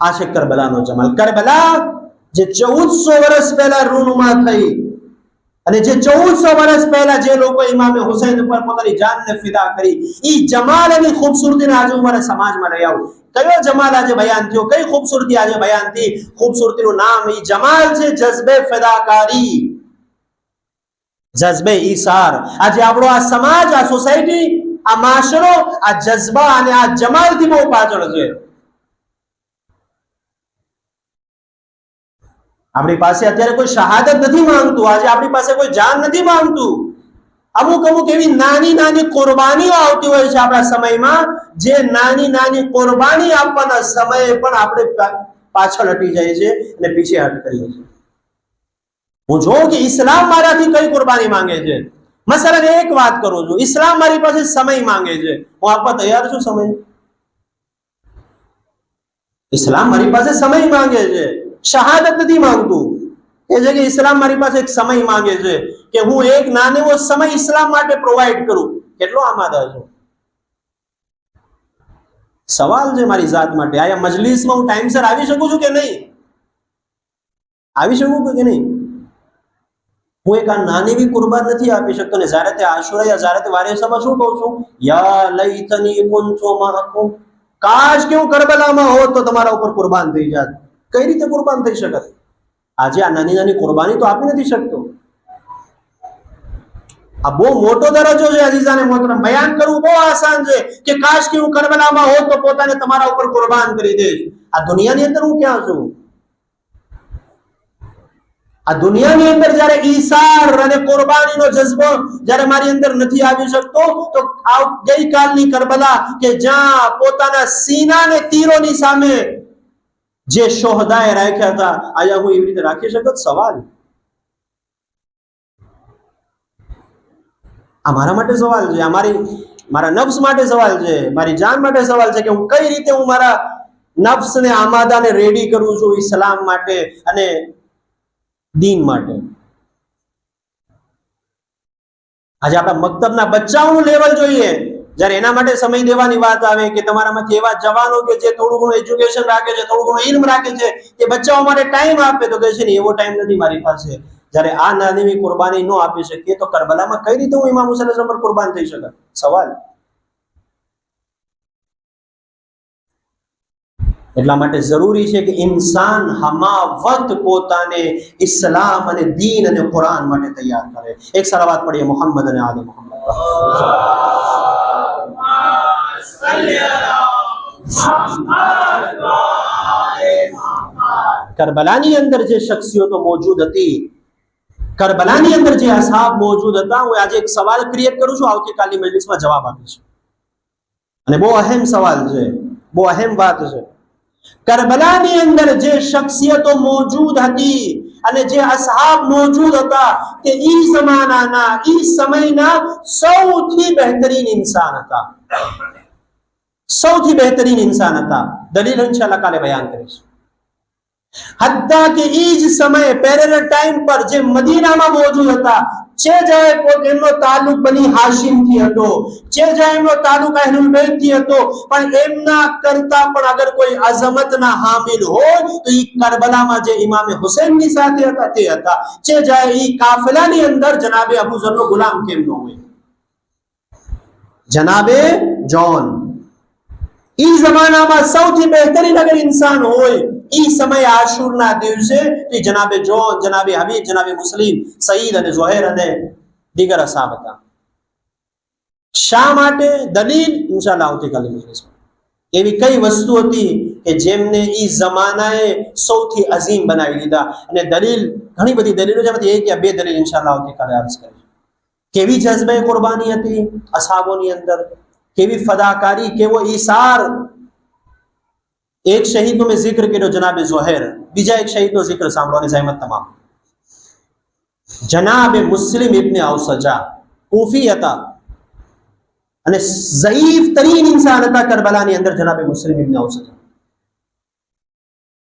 આ છે કરબલાનો જમાલ. કરબલા જે 1400 વર્ષ પહેલા રૂનુમા થઈ, અને જે 1400 વર્ષ પહેલા જે લોકો ઇમામે હુસૈન ઉપર પોતાની જાનને ફિદા કરી, એ જમાલ અને ખૂબસૂરતીને આજે અમારા સમાજમાં લઈ આવું. કયો જમાલ આજે બયાન થયો? કઈ ખૂબસૂરતી આજે બયાન થઈ? ખૂબસૂરતીનું નામ એ જમાલ છે, જઝ્બે ફિદાકારી, જઝ્બે ઈસાર. આજે આપણો આ સમાજ, આ સોસાયટી, આ માશરો આ જઝ્બા અને આ જમાલથી બહુ પાછળ છે. આપણી પાસે અત્યારે કોઈ શહાદત નથી માંગતું. આજે આપણી પાસે કોઈ જાન નથી માંગતું. અમુક એવી નાની નાની કુરબાનીઓ આવતી હોય છે આપણા સમયમાં, જે નાની નાની કુરબાની આપવાના સમયે પણ આપણે પાછળ હટી જાય છે અને પીછે હટ કરીએ છીએ. હું જોઉં કે ઇસ્લામ મારાથી કઈ કુરબાની માંગે છે. મસલન એક વાત કરું છું, ઇસ્લામ મારી પાસે સમય માંગે છે, હું આપવા તૈયાર છું સમય? ઇસ્લામ મારી પાસે સમય માંગે છે, શહાદત નથી માંગતું. એ છે કે ઇસ્લામ મારી પાસે એક સમય માંગે છે કે હું એક નાનો સમય ઇસ્લામ માટે પ્રોવાઈડ કરું. કેટલો આમાદા છું? સવાલ છે મારી જાત માટે, આયા મજલિસમાં હું ટાઈમસર આવી શકું છું કે નહીં? આવી શકું કે નહીં? હું એક આ નાની બી કુરબાન નથી આપી શકતો. ને જ્યારે તે આશુરા યા જ્યારે તે વારેસામાં શું કહું છું? યા લૈતની કુંતુ માકુમ, કાશ કે હું કરબલામાં હોત તો તમારા ઉપર કુરબાન થઈ જાત. કઈ રીતે કુરબાન થઈ શકત? આજે આ નાની નાની કુરબાની તો આપી નથી શકતો. આ બહુ મોટો દરજ્જો છે અઝીઝાને મોહતરમ. બયાન કરવું બહુ આસાન છે કે કાશ કે હું કરબલામાં હોત તો પોતાને તમારા ઉપર કુરબાન કરી દઈશ. આ દુનિયાની અંદર હું ક્યાં છું? આ દુનિયાની અંદર જ્યારે ઈસાર અને કુરબાનીનો જજ્બો જ્યારે મારી અંદર નથી આવી શકતો, તો ગઈકાલની કરબલા કે જ્યાં પોતાના સીનાને તીરોની સામે જે શોહદાએ રાખ્યા હતા, આયા હું એવી રીતે રાખી શકત? સવાલ. આ મારા માટે સવાલ છે, મારા નફ્સ માટે સવાલ છે, મારી જાન માટે સવાલ છે કે હું કઈ રીતે હું મારા નફ્સને આમાદાને રેડી કરું છું ઇસ્લામ માટે અને દીન માટે. આજે આપણા મક્તબના બચ્ચાઓનું લેવલ જોઈએ, જ્યારે એના માટે સમય દેવાની વાત આવે કે તમારામાંથી એવા જવાનો કે જે થોડું ઘણું એજ્યુકેશન રાખે છે, થોડું ઘણું ઇલ્મ રાખે છે, એ બચ્ચાઓ માટે ટાઈમ આપે તો કહે છે ને એવો ટાઈમ નથી મારી પાસે. જ્યારે આ નાની કુરબાની ન આપી શકીએ તો કરબલામાં કઈ રીતે હું ઇમામ હુસૈન પર કુરબાન થઈ શકે? સવાલ. એટલા માટે જરૂરી છે કે ઇન્સાન હમા વક્ત પોતાને ઇસ્લામ અને દીન અને કુરાન માટે તૈયાર કરે. એક સલાવત પઢીએ મોહમ્મદ અને આલે મોહમ્મદ. કરબલાની અંદર જે શખ્સિયતો મોજૂદ હતી, કરબલાની અંદર જે અસહાબ મોજૂદ હતા, હું આજે એક સવાલ ક્રિએટ કરું છું, આવતીકાલની મજલિસમાં જવાબ આપીશું. અને બહુ અહેમ સવાલ છે, બહુ અહેમ વાત છે. કરબલાની અંદર જે શખ્સિયતો મોજૂદ હતી અને જે અસહાબ મોજૂદ હતા, તે ઈ જમાનાના, ઈ સમયના સૌથી બહેતરીન ઇન્સાન હતા. સૌથી બહેતરીન ઇન્સાન હતા. દલીલ ઇન્શાઅલ્લાહ કાલે બયાન કરીશું. હત્તા કે ઈ જ સમય પેરેલલ ટાઈમ પર જે મદીનામાં મોજૂદ હતા, જે જાય એમનો તાલુક બની હાશિમ થી હતો, જે જાય એમનો તાલુક અહલુલ બેત થી હતો, પણ એમના કરતા પણ અગર કોઈ અઝમતના હામિલ હોય તો ઈ કરબલામાં જે ઇમામે હુસૈનની સાથે હતા તે હતા. જે જાય ઈ કાફિલાની અંદર જનાબે અબુ ઝરનો ગુલામ કેમ ન હોય? જનાબે જોન ઈ જમાનામાં સૌથી બહેતરીન અગર ઇન્સાન હોય ઈ સમય આશુરના દિવસે તો જનાબે જોન, જનાબે હબીબ, જનાબે મુસ્લિમ, સઈદ અને ઝુહૈર અને દીગર અસહાબ હતા. શા માટે? દલીલ ઇન્શાઅલ્લાહ આવતીકાલે મજલિસમાં. એવી કઈ વસ્તુ હતી કે જેમને ઈ જમાનાએ સૌથી અઝીમ બનાવી દીધા? અને દલીલ ઘણી બધી દલીલો છે, એક યા બે દલીલ ઇન્શાઅલ્લાહ આવતીકાલે અર્જ કરીશું. કેવી જઝ્બે કુરબાની હતી અસહાબોની અંદર, કેવી ફદાકારી, કેવો ઈસાર. એક શહીદનો મેં જિક્ર કર્યો, જનાબે ઝુહૈર. બીજા એક શહીદનો જિક્ર સાંભળવાની જહેમત તમામ. જનાબે મુસ્લિમ ઇબ્ન અવસજા કૂફી હતા અને ઝઈફ તરીન ઇન્સાન હતા કરબલાની અંદર. જનાબે મુસ્લિમ ઇબ્ન અવસજા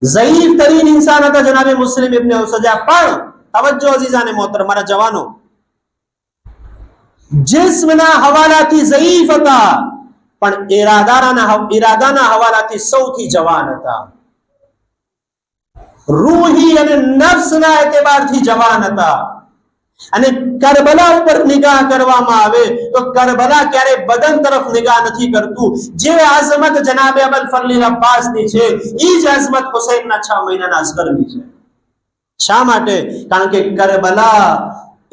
ઝઈફ તરીન ઇન્સાન હતા, જનાબે મુસ્લિમ ઇબ્ન અવસજા. પણ તવજ્જો અઝીઝાને મોહતરમ, મારા જવાનો, जिस्मना हवालाथी ज़ईफ હતા, પણ ઈરાદાના હવાલાથી સૌથી જવાન હતા. રૂહી અને નફ્સના એતબારથી જવાન હતા. અને કરબલા ઉપર નિગાહ કરવામાં આવે તો કરબલા ક્યારે બદન તરફ નિગાહ નથી કરતું. જે આઝમત જનાબે અબુલ ફઝલ અબ્બાસની છે, ઈ જ આઝમત હુસૈનના 6 મહિનાના અસગરની છે. શા માટે? કારણ કે કરબલા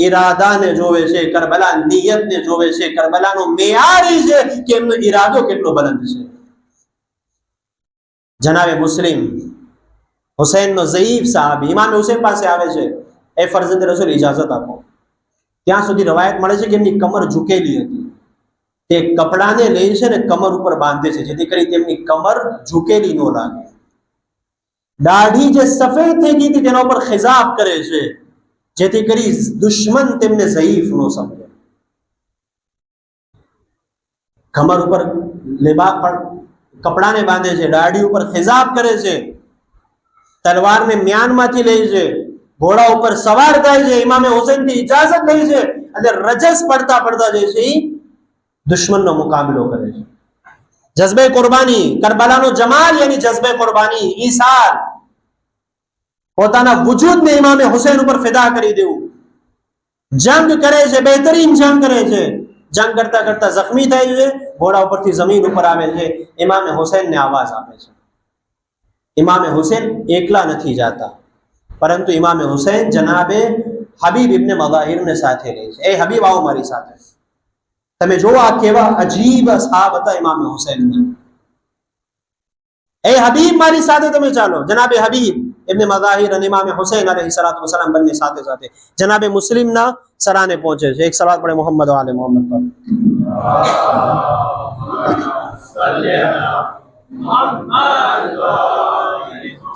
ઈરાદાને જોવે છે, કરબલા નિયતને જોવે છે, કરબલાનો મેયાર છે કે એમનો ઈરાદો કેટલો બલંદ છે. જનાબે મુસ્લિમ હુસૈનનો ઝઈફ સાહાબી ઇમામ હુસૈન પાસે આવે છે, એ ફરજંદ રસૂલ ઇજાઝત આપો. ત્યાં સુધી રવાયત મળે છે કે એમની કમર ઝૂકેલી હતી. તે કપડાને લઈ છે ને કમર ઉપર બાંધે છે, જેથી કરી તેમની કમર ઝૂકેલી ન લાગે. દાઢી જે સફેદ થઈ ગઈ હતી તેના ઉપર ખિજાબ કરે છે, જેથી કરી દુશ્મન તેમને ઝઈફ ન સમજે. કમર ઉપર કપડાને બાંધે છે, દાઢી ઉપર ખિજાબ કરે છે, તલવારને મ્યાનમાંથી લે છે, ઘોડા ઉપર સવાર થાય છે, ઇમામે હુસૈનથી ઇજાઝત લે છે અને રજસ પડતા પડતા જે છે દુશ્મનનો મુકાબલો કરે છે. જઝ્બે કુરબાની, કરબલાનો જમાલ યાની જઝ્બે કુરબાની, ઈસાર, પોતાના વજૂદને ઇમામે હુસૈન ઉપર ફિદા કરી દેવું. જંગ કરે છે, બહેતરીન જંગ કરે છે, જંગ કરતા કરતા જખ્મી થાય છે, ઘોડા ઉપરથી જમીન ઉપર આવે છે, ઇમામે હુસૈનને આવાજ આપે છે. ઇમામે હુસૈન એકલા નથી જાતા, પરંતુ ઇમામે હુસૈન જનાબે હબીબ ઇબ્ન મઝાહિરને સાથે લે છે, એ હબીબ આવો મારી સાથે. તમે જો આ કેવા અજીબ અસહાબ હતા ઇમામ હુસૈનના. એ હબીબ મારી સાથે તમે ચાલો. જનાબે હબીબ ઇબ્ન મઝાહિર અને ઇમામ હુસૈન અલૈહિસ્સલાતુ વસલામ બંને સાથે સાથે જનાબે મુસ્લિમના સરાને પહોંચે છે. એક સલાત પડે મોહમ્મદ વાલે મોહમ્મદ પર.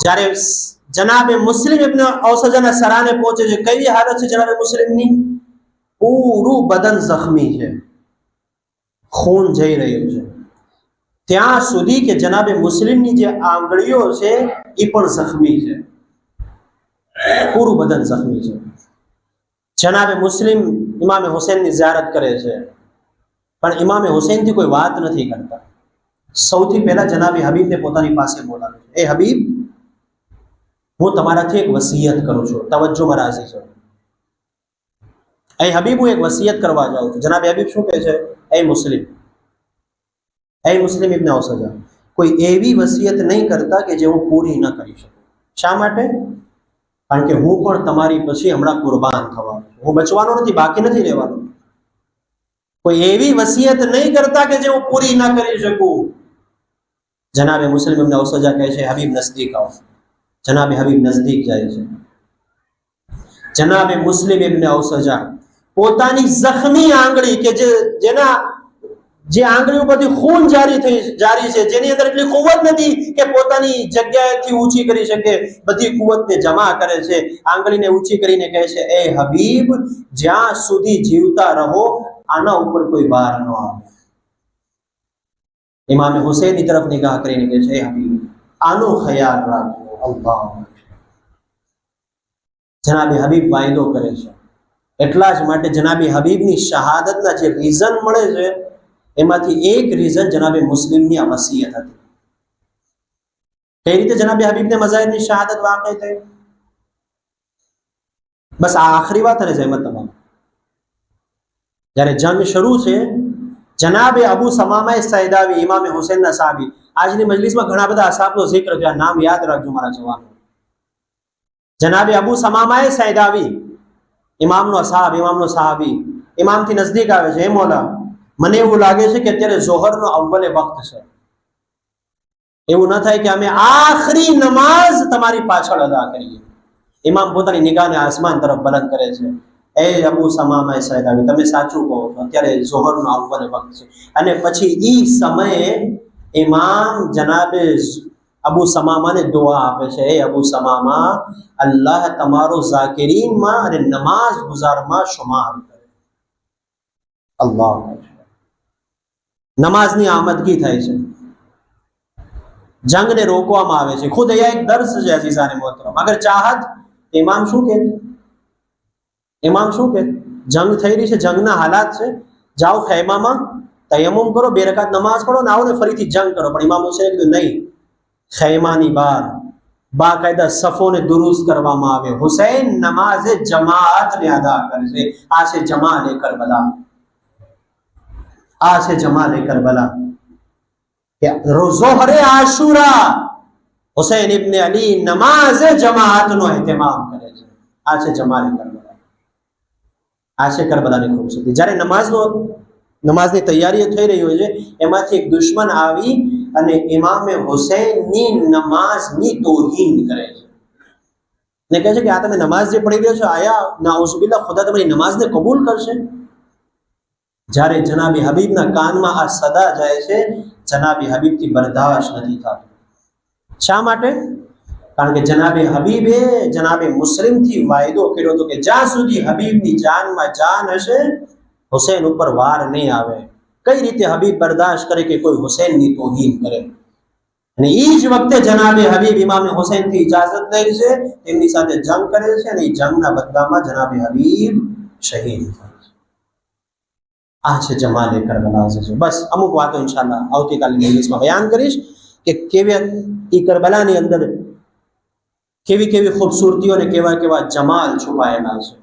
જ્યારે જનાબે મુસ્લિમ ઇબ્ન ઔસજાના સરાને પહોંચે છે, કેવી હાલત છે જનાબે મુસ્લિમની? પૂરું બદન જખ્મી છે, ખૂન જઈ રહ્યું છે. ત્યાં સુધી કે જનાબે મુસ્લિમની જે આંગળીઓ છે એ પણ જખ્મી છે, પૂરું બદન જખ્મી છે. જનાબે મુસ્લિમ ઇમામે હુસૈનની ઝિયારત કરે છે, પણ ઇમામે હુસૈનથી કોઈ વાત નથી કરતા. સૌથી પહેલા જનાબે હબીબને પોતાની પાસે બોલાવે છે. એ હબીબ, હું તમારાથી એક વસિયત કરું છું, તવજ્જો રાજી છો. એ હબીબ, હું એક વસિયત કરવા જાઉં છું. જનાબે હબીબ શું કહે છે? એ મુસ્લિમ ઇબ્ન ઔસજા, કોઈ એવી વસિયત નહીં કરતા કે જે હું પૂરી ન કરી શકું. શા માટે? કારણ કે હું પણ તમારી પછી હમણાં કુરબાન થવાનો છું, હું બચવાનો નથી, બાકી નથી રહેવાનો. કોઈ એવી વસિયત નહીં કરતા કે જે હું પૂરી ન કરી શકું. જનાબે મુસ્લિમ ઇબ્ન ઔસજા કહે છે, હબીબ નજદીક આવો. જનાબે હબીબ નજદીક જાય છે. જનાબે મુસ્લિમ ઇબ્ન ઔસજા પોતાની જખ્મી આંગળી કે જે આંગળી ઉપરથી ખૂન જારી છે, જેની અંદર એટલી કુવત નથી કે પોતાની જગ્યાએથી ઊંચી કરી શકે, બધી કુવતને જમા કરે છે. આંગળીને ઊંચી કરીને કહે છે, એ હબીબ, જ્યાં સુધી જીવતા રહો આના ઉપર કોઈ વાર ન આવે. ઇમામે હુસૈનની તરફ નિગાહ કરીને કહે છે, એ હબીબ, આનો ખ્યાલ રાખજો. અલ્લાહ. જનાબે હબીબ વાયદો કરે છે. એટલા જ માટે જનાબે હબીબની શહાદતના જે રીઝન મળે છે એમાંથી એક રીઝન જનાબે મુસ્લિમની આ વસિયત હતી. કઈ રીતે જનાબે હબીબને મઝાહિરની શહાદત વાકઈ થઈ? બસ આ આખરી વાત અને જહેમત તમામ. જ્યારે જંગ શરૂ છે, જનાબે અબુ સમામાએ સૈદાવી, ઇમામે હુસૈનના સાહાબી, આજની મજલિસમાં ઘણા બધા અસાબનો જિક્ર થયો, નામ યાદ રાખજો મારા જવાનો. જનાબે અબુ સમામાએ સૈદાવી, ઇમામનો સાહાબી, ઇમામથી નજદીક આવે છે, એ મોલા, મને એવું લાગે છે કે અત્યારે ઝોહરનો અવ્વલે વક્ત છે. એવું ન થાય કે અમે આખરી નમાઝ તમારી પાછળ અદા કરીએ. ઇમામ પોતાની નિગાહને આસમાન તરફ બલંદ કરે છે. એ અબુ સમામાએ સૈદાવી, તમે સાચું કહો છો, અત્યારે ઝોહરનો અવ્વલે વક્ત છે. અને પછી ઈ સમયે ઇમામ જનાબે અબુ સમામાને દુઆ આપે છે, એ અબુ સમામા, અલ્લાહ તમારો ઝાકિરીનમાં અને નમાઝ ગુજારમાં શુમાર કરે. અલ્લાહ. નમાઝની આમદગી થાય છે, જંગને રોકવામાં આવે છે. ખુદ અહીંયા એક દર્શ છે અઝીઝાને મોહતરમ. અગર ચાહત, ઇમામ શું કહે? જંગ થઈ રહી છે, જંગના હાલાત છે, જાઓ ખૈમામાં તયમ્મુમ કરો, 2 રકાત નમાઝ પઢો ને આવો ને ફરીથી જંગ કરો. પણ ઇમામ હુસૈને કીધું નહીં, ખૈમાની બહાર બાકાયદા સફોને દુરુસ્ત કરવામાં આવે. હુસૈન નમાઝે જમાઅતને અદા કરશે. આ છે જમાલે કરબલા. આ છે જમાલે કરબલા. ઝોહરે આશુરા હુસૈન ઇબ્ન અલી નમાઝે જમાઅતનો એહતમામ કરે છે. આ છે જમાલે કરબલા. આ છે કરબલાની ખૂબસૂરતી. જ્યારે નમાઝની તૈયારીઓ થઈ રહી હોય છે, એમાંથી એક દુશ્મન આવી અને ઇમામે હુસૈનની નમાઝની તોહીન કરે છે ને કહે છે કે આ તમે નમાઝ જે પઢી રહ્યો છો, આયા નાઉઝુબિલ્લાહ ખુદા તમારી નમાઝને કબૂલ કરશે? જ્યારે જનાબે હબીબના કાનમાં આ સદા જાય છે, જનાબે હબીબથી બરદાશ્ત નથી થતું. શા માટે? કારણ કે જનાબે હબીબે જનાબે મુસ્લિમથી વાયદો કર્યો હતો કે જ્યાં સુધી હબીબની જાનમાં જાન હશે, હુસૈન ઉપર વાર નહીં આવે. કઈ રીતે હબીબ બરદાશ્ત કરે કે કોઈ હુસૈનની તોહીન કરે? અને એ જ વખતે જનાબે હબીબ ઇમામે હુસૈનથી ઇજાઝત લે છે, તેમની સાથે જંગ કરે છે, અને એ જંગના બદલામાં જનાબે હબીબ શહીદ થાય છે. આ છે જમાલે કરબલા છે. બસ અમુક વાતો ઇન્શાઅલ્લાહ આવતીકાલની મજલિસમાં બયાન કરીશ કે કેવી એ કરબલાની અંદર કેવી ખૂબસૂરતીઓ અને કેવા જમાલ છુપાયેલા છે.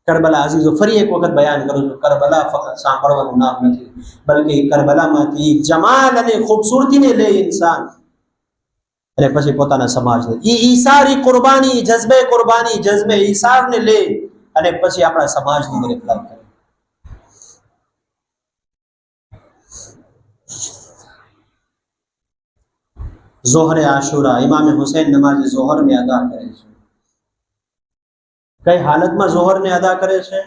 કરબલા અઝીઝો, ફરી એક વખત બયાન કરું છું, કરબલા ફક્ત સાંભળવાનું નામ નથી, બલકે કરબલામાંથી જમાલ અને ખૂબસૂરતીને લે ઇન્સાન, અને પછી પોતાના સમાજને ઈસારી કુરબાની, જઝ્બે ઈસારને લે અને પછી આપણા સમાજની અંદર એપ્લાય કરીએ. ઝોહરે આશુરા, ઇમામે હુસૈન નમાઝે ઝોહરને અદા કરે છે. કઈ હાલતમાં ઝોહરને અદા કરે છે?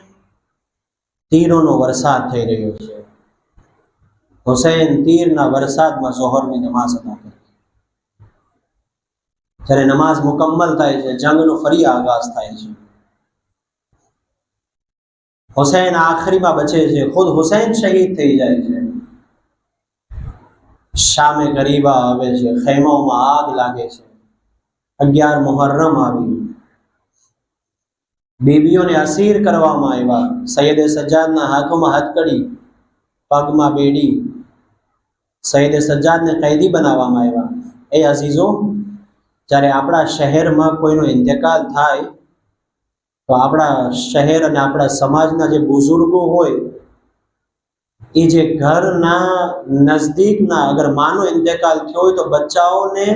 તીરોનો વરસાદ થઈ રહ્યો છે. હુસૈન તીરના વરસાદમાં ઝોહરની નમાઝ અદા કરે. જ્યારે નમાઝ મુકમ્મલ થાય છે, જંગનો ફરી આગાઝ થાય છે. હુસૈન આખરીમાં બચે છે, ખુદ હુસૈન શહીદ થઈ જાય છે. શામે ગરીબા આવે છે, ખૈમાઓમાં આગ લાગે છે. 11 મુહર્રમ આવી, બીબીઓને અસીર કરવામાં આવ્યા. સૈયદ સજ્જાદના હાથોમાં હથકડી, પગમાં બેડી. સૈયદ સજ્જાદને કૈદી બનાવવામાં આવ્યા. એ અઝીઝો, જ્યારે આપણા શહેરમાં કોઈનો ઇંતકાલ થાય તો આપણા શહેર અને આપણા સમાજના જે બુઝુર્ગો હોય, એ જે ઘરના નજદીકના અગર માનો ઇંતકાલ થયો હોય તો બચ્ચાઓને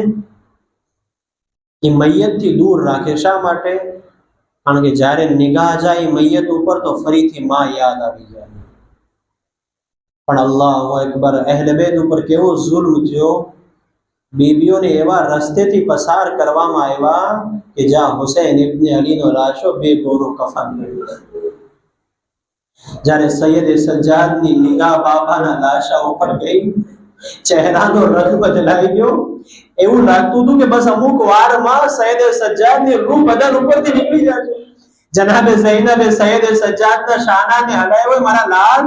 એ મૈયતથી દૂર રાખે. શા માટે? કારણ કે જ્યારે નિગાહ જાય મૈયત ઉપર તો ફરીથી માં યાદ આવી જાય. પણ અલ્લાહુ અકબર, અહેલે બેત ઉપર કેવો જુલ્મ થયો. બીબીઓને એવા રસ્તેથી પસાર કરવામાં આવ્યા કે જ્યાં હુસૈન ઇબ્ન અલીનો લાશો બેગોરો કફન કર્યો. જ્યારે સૈયદ સજ્જાદની નિગાહ બાબાના લાશા ઉપર ગઈ, ચહેરાનો રંગ બદલાઈ ગયો. એવું લાગતું હતું કે બસ અમુક વારમાં સૈયદ સજ્જાદની રૂહ બદન ઉપરથી નીકળી જશે. જનાબે ઝૈનબે સૈયદ સજ્જાદના શાનાને હલાવ્યો, મારા લાલ,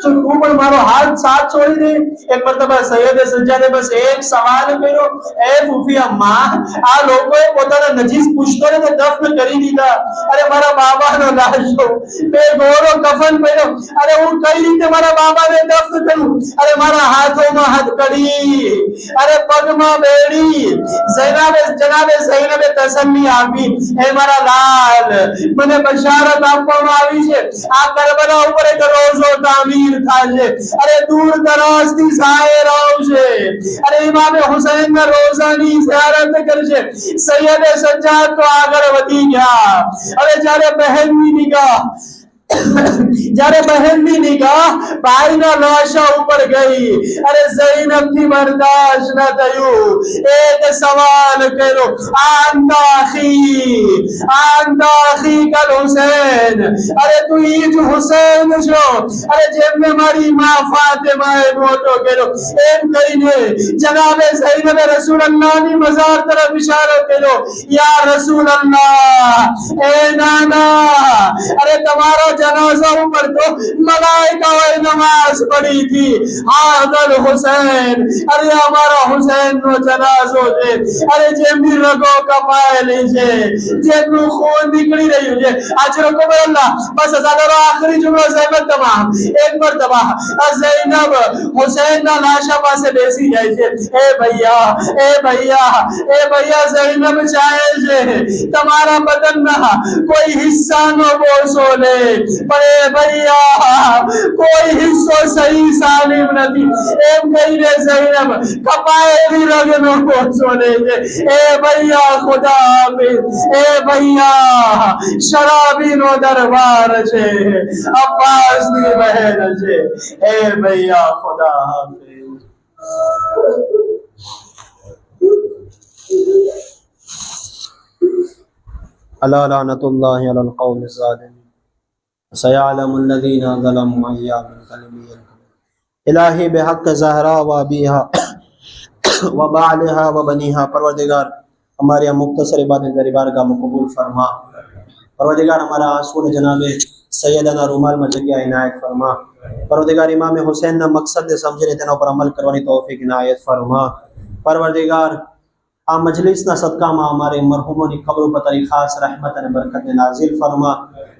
શું તું પણ મારો હાથ સાથ છોડી દે? એક મરતબા સૈયદ સજ્જાદે બસ એક સવાલ કર્યો, એ ફૂફિયા માં, આ લોકોએ પોતાના નજીસ પુશ્તોને તો દફન કરી દીધા, અરે મારા બાબાનો લાશો બે ગોરો કફન પહેર્યો, અરે હું કઈ રીતે મારા બાબાને દફન કરું? અરે મારા હાથોમાં હથકડી, અરે પગમાં બેડી. જનાબે ઝૈનબે તસલ્લી આપી, એ મારા લાલ, મને બશારત આપવામાં આવી છે, આ કરબલા ઉપર એક રોઝો તામીર થશે. અરે દૂર દરાજથી ઝાહિર આવશે, અરે ઇમામે હુસૈનના રોઝાની ઝિયારત કરશે. સૈયદ સજ્જાદ તો આગળ વધી ગયા. હવે જ્યારે બહેનની નિગાહ ભાઈના લાશા ઉપર ગઈ, અરે ઝૈનબથી બરદાશ્ત ન થયું. એક સવાલ કર્યો, આંદાખી કલ હુસૈન, અરે તું ઈ જ હુસૈન છો, અરે જેમને મારી માં ફાતિમાએ મોટો કર્યો. એમ કહીને જનાબે ઝૈનબે રસૂલલ્લાહની મઝાર તરફ ઇશારો કર્યો, યા રસૂલલ્લાહ, એ નાના, અરે તમારા જનાઝા ઉપર તો મલાઈકાઓએ નમાઝ પઢી થી. હાદલ હુસૈન, અરે અમારા હુસૈનનો જનાઝો છે, અરે જેમની રગો કપાયેલી છે, જેમનું ખૂન નીકળી રહ્યું છે. અજરકુમ અલ્લાહ. બસ હજારો આખરી જુમલો ઝૈનબ તમામ. એક મરતબા ઝૈનબ હુસૈનના લાશા પાસે બેસી જાય છે. એ ભૈયા, ઝૈનબ ચાહે છે તમારા બદનના કોઈ હિસ્સાનો બોસો લે, પણ એ ભૈયા કોઈ હિસ્સો સહી સાલીમ નથી. એમ કહીને ઝૈનબ કપાયેલી રગનો બોસો લે છે. એ ભૈયા ખુદા હાફિઝ, એ ભૈયા શરાબીનો દરબાર છે, અબ્બાસની બહેન છે. એ ભૈયા ખુદા હાફિઝ. અલા લાનતુલ્લાહ અલલ કૌમ ઝાલિમીન સયअलमु الذين ظلموا أيّ منقلب इलाही बेहक ज़हरा व अबीहा व बालिहा व बनीहा. परवरदिगार, हमारे यहाँ मुख्तसर इबादत दरबारगाह में कबूल फरमा. परवरदिगार, हमारा आंसू ने जनाबे सैयदना रुमाल में जगह इनायत फरमा. परवरदिगार, इमाम हुसैन ना मकसद ने समझने तेना पर अमल करवानी तौफीक इनायत फरमा. परवरदिगार, आ मजलिसना सदकाમાં અમારે મરહુમોની કબ્ર પર તારી ખાસ રહેમત અને બરકતને નાઝિલ ફરમા.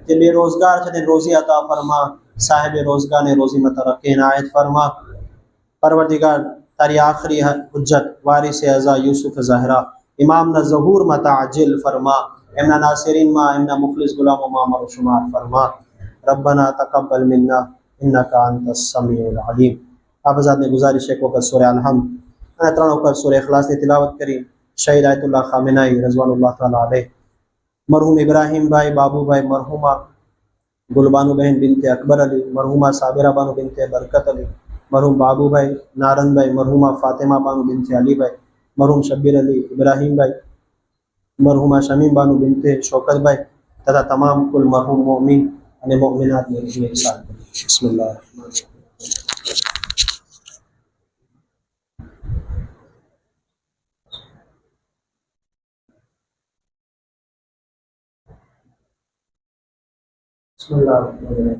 જે બેરોજગાર છે તે રોજી અતા ફરમા. સાહેબ રોજગારને રોજી માં તરક્કી ઇનાયત ફરમા. પરવરદિગાર, તારી આખરી હુજ્જત વારિસ અઝા યુસુફ ઝહરા ઇમામના ઝહૂરમાં તાજિલ ફરમા. એમના નાસિરીનમાં, એમના મુખલિસ ગુલામોમાં અમારો શુમાર ફરમા. રબ્બના તકબ્બલ મિન્ના ઇન્નકા અંતસ સમીઉલ અલીમ. આપ હઝરાતને ગુજારિશ એક વખત સૂરા અલ-હમ્દ અને 3 વખત સૂરા ઇખલાસની તિલાવત કરી. શહીદ આયતુલ્લાહ ખામેનાઈ રઝવાનુલ્લાહ તઆલા અલૈહ, મરહૂમ ઇબ્રાહીમ ભાઈ, બાબુ ભાઈ, મરહૂમા गुलबानु बहन बिनते अकबर अली, मरहुमा साबिरा बानु बिनते बरकत अली, मरहूम बाबू भाई नारंग भाई, मरहुमा फातिमा बानु बिनते अली भाई, मरहूम शब्बीर अली इब्राहिम भाई, मरहुमा शमीम बानु बिनते शौकत भाई तथा तमाम कुल मरहूम मोमिन અને મોમિનાત ને એક સાથ બિસ્મિલ્લાહ બિસ્મિલ્લાહ